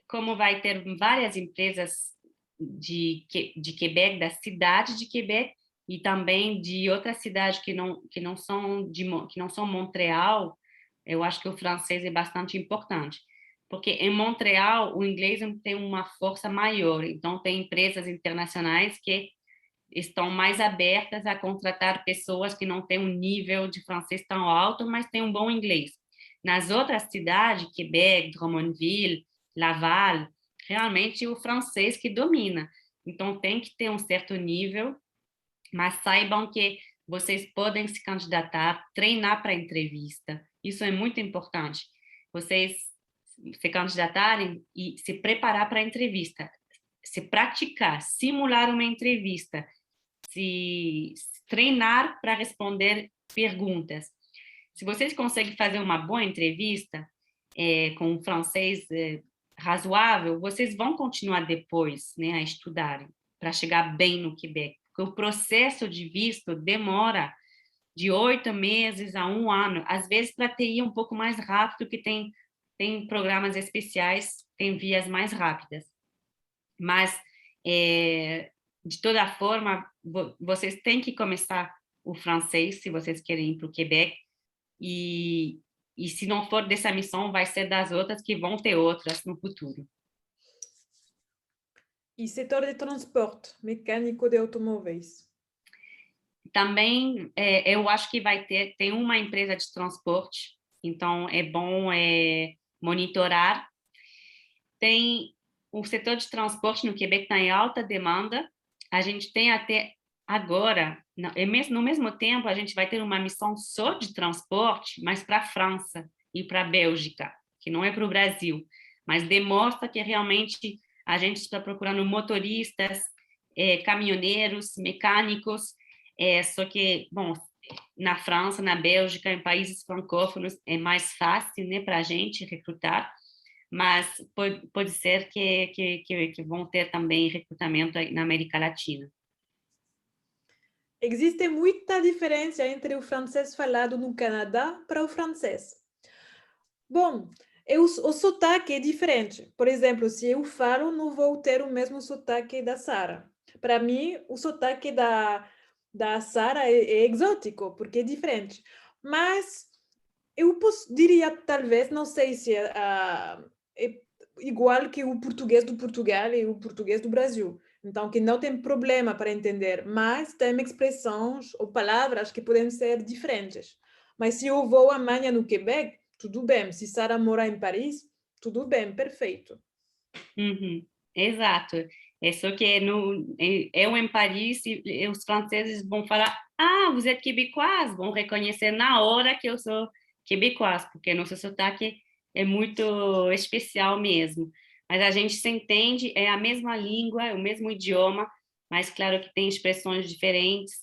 como vai ter várias empresas de Quebec, da cidade de Quebec, e também de outras cidades que não são Montreal, eu acho que o francês é bastante importante. Porque em Montreal, o inglês tem uma força maior, então tem empresas internacionais que estão mais abertas a contratar pessoas que não têm um nível de francês tão alto, mas têm um bom inglês. Nas outras cidades, Quebec, Drummondville, Laval, realmente o francês que domina. Então, tem que ter um certo nível, mas saibam que vocês podem se candidatar, treinar para a entrevista. Isso é muito importante. Vocês se candidatarem e se preparar para a entrevista, se praticar, simular uma entrevista, se treinar para responder perguntas. Se vocês conseguem fazer uma boa entrevista com um francês razoável, vocês vão continuar depois, né, a estudarem para chegar bem no Quebec, porque o processo de visto demora de 8 meses a 1 ano. Às vezes, para TI é um pouco mais rápido, que tem programas especiais, tem vias mais rápidas. Mas, de toda forma, vocês têm que começar o francês, se vocês querem ir para o Quebec, e se não for dessa missão, vai ser das outras, que vão ter outras no futuro. E setor de transporte, mecânico de automóveis. Também, eu acho que tem uma empresa de transporte, então é bom monitorar. Tem o setor de transporte no Quebec está em alta demanda. A gente tem até agora, no mesmo tempo, a gente vai ter uma missão só de transporte, mas para a França e para a Bélgica, que não é para o Brasil, mas demonstra que realmente a gente está procurando motoristas, caminhoneiros, mecânicos, só que, bom, na França, na Bélgica, em países francófonos, é mais fácil, né, para a gente recrutar, mas pode ser que vão ter também recrutamento na América Latina. Existe muita diferença entre o francês falado no Canadá para o francês. Bom, o sotaque é diferente. Por exemplo, se eu falo, não vou ter o mesmo sotaque da Sara. Para mim, o sotaque da Sara é exótico, porque é diferente. Mas eu diria, talvez, não sei se é igual que o português do Portugal e o português do Brasil. Então, que não tem problema para entender, mas tem expressões ou palavras que podem ser diferentes. Mas se eu vou amanhã no Quebec, tudo bem. Se Sara mora em Paris, tudo bem, perfeito. Uhum, exato. É só que eu em Paris, e os franceses vão falar: ah, vous êtes québécoise, vão reconhecer na hora que eu sou québécoise, porque nosso sotaque é muito especial mesmo. Mas a gente se entende, é a mesma língua, é o mesmo idioma, mas claro que tem expressões diferentes,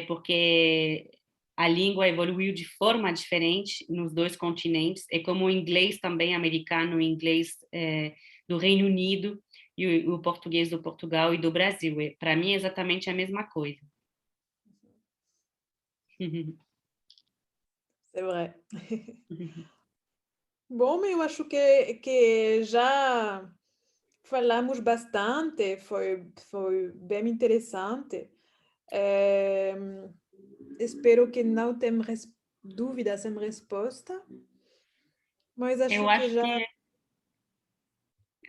porque a língua evoluiu de forma diferente nos dois continentes. É como o inglês também americano, o inglês do Reino Unido e o português do Portugal e do Brasil. Para mim é exatamente a mesma coisa. É vrai. Bom, eu acho que já falamos bastante, foi bem interessante. Espero que não tenham dúvidas sem resposta, mas Eu acho que já...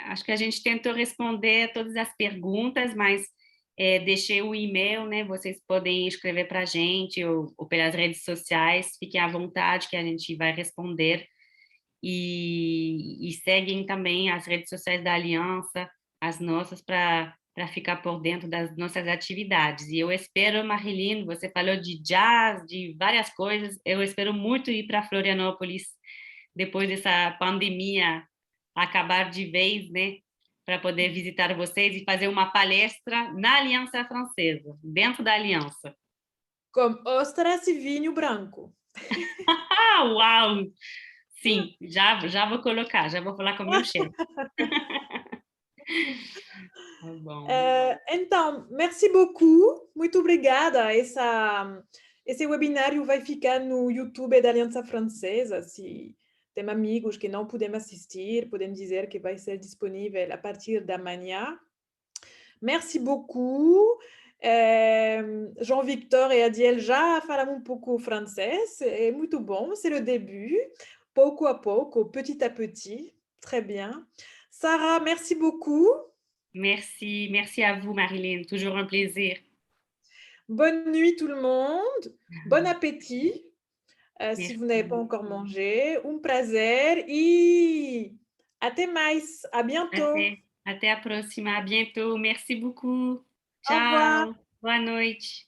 acho que a gente tentou responder todas as perguntas, mas deixei o e-mail, né? Vocês podem escrever para a gente ou pelas redes sociais, fiquem à vontade que a gente vai responder. E seguem também as redes sociais da Aliança, as nossas, para ficar por dentro das nossas atividades. E eu espero, Marilyn, você falou de jazz, de várias coisas, eu espero muito ir para Florianópolis depois dessa pandemia acabar de vez, né? Para poder visitar vocês e fazer uma palestra na Aliança Francesa, dentro da Aliança. Com ostras e vinho branco. Ah, uau! Sim, já vou colocar, já vou falar com o meu chefe. Tá bom. Então, merci beaucoup, muito obrigada. Esse webinário vai ficar no YouTube da Aliança Francesa. Se tem amigos que não puderam assistir, podem dizer que vai ser disponível a partir da manhã. Merci beaucoup. Jean-Victor e Adiel já falaram um pouco francês, é muito bom, c'est le début, pouco a pouco, petit à petit, très bien. Sarah, merci beaucoup. Merci à vous, Marilyn, toujours un plaisir. Bonne nuit tout le monde, bon appétit, si vous n'avez pas encore mangé, prazer e até mais, à bientôt. Até a próxima, à bientôt, merci beaucoup. Au revoir. Tchau, boa noite.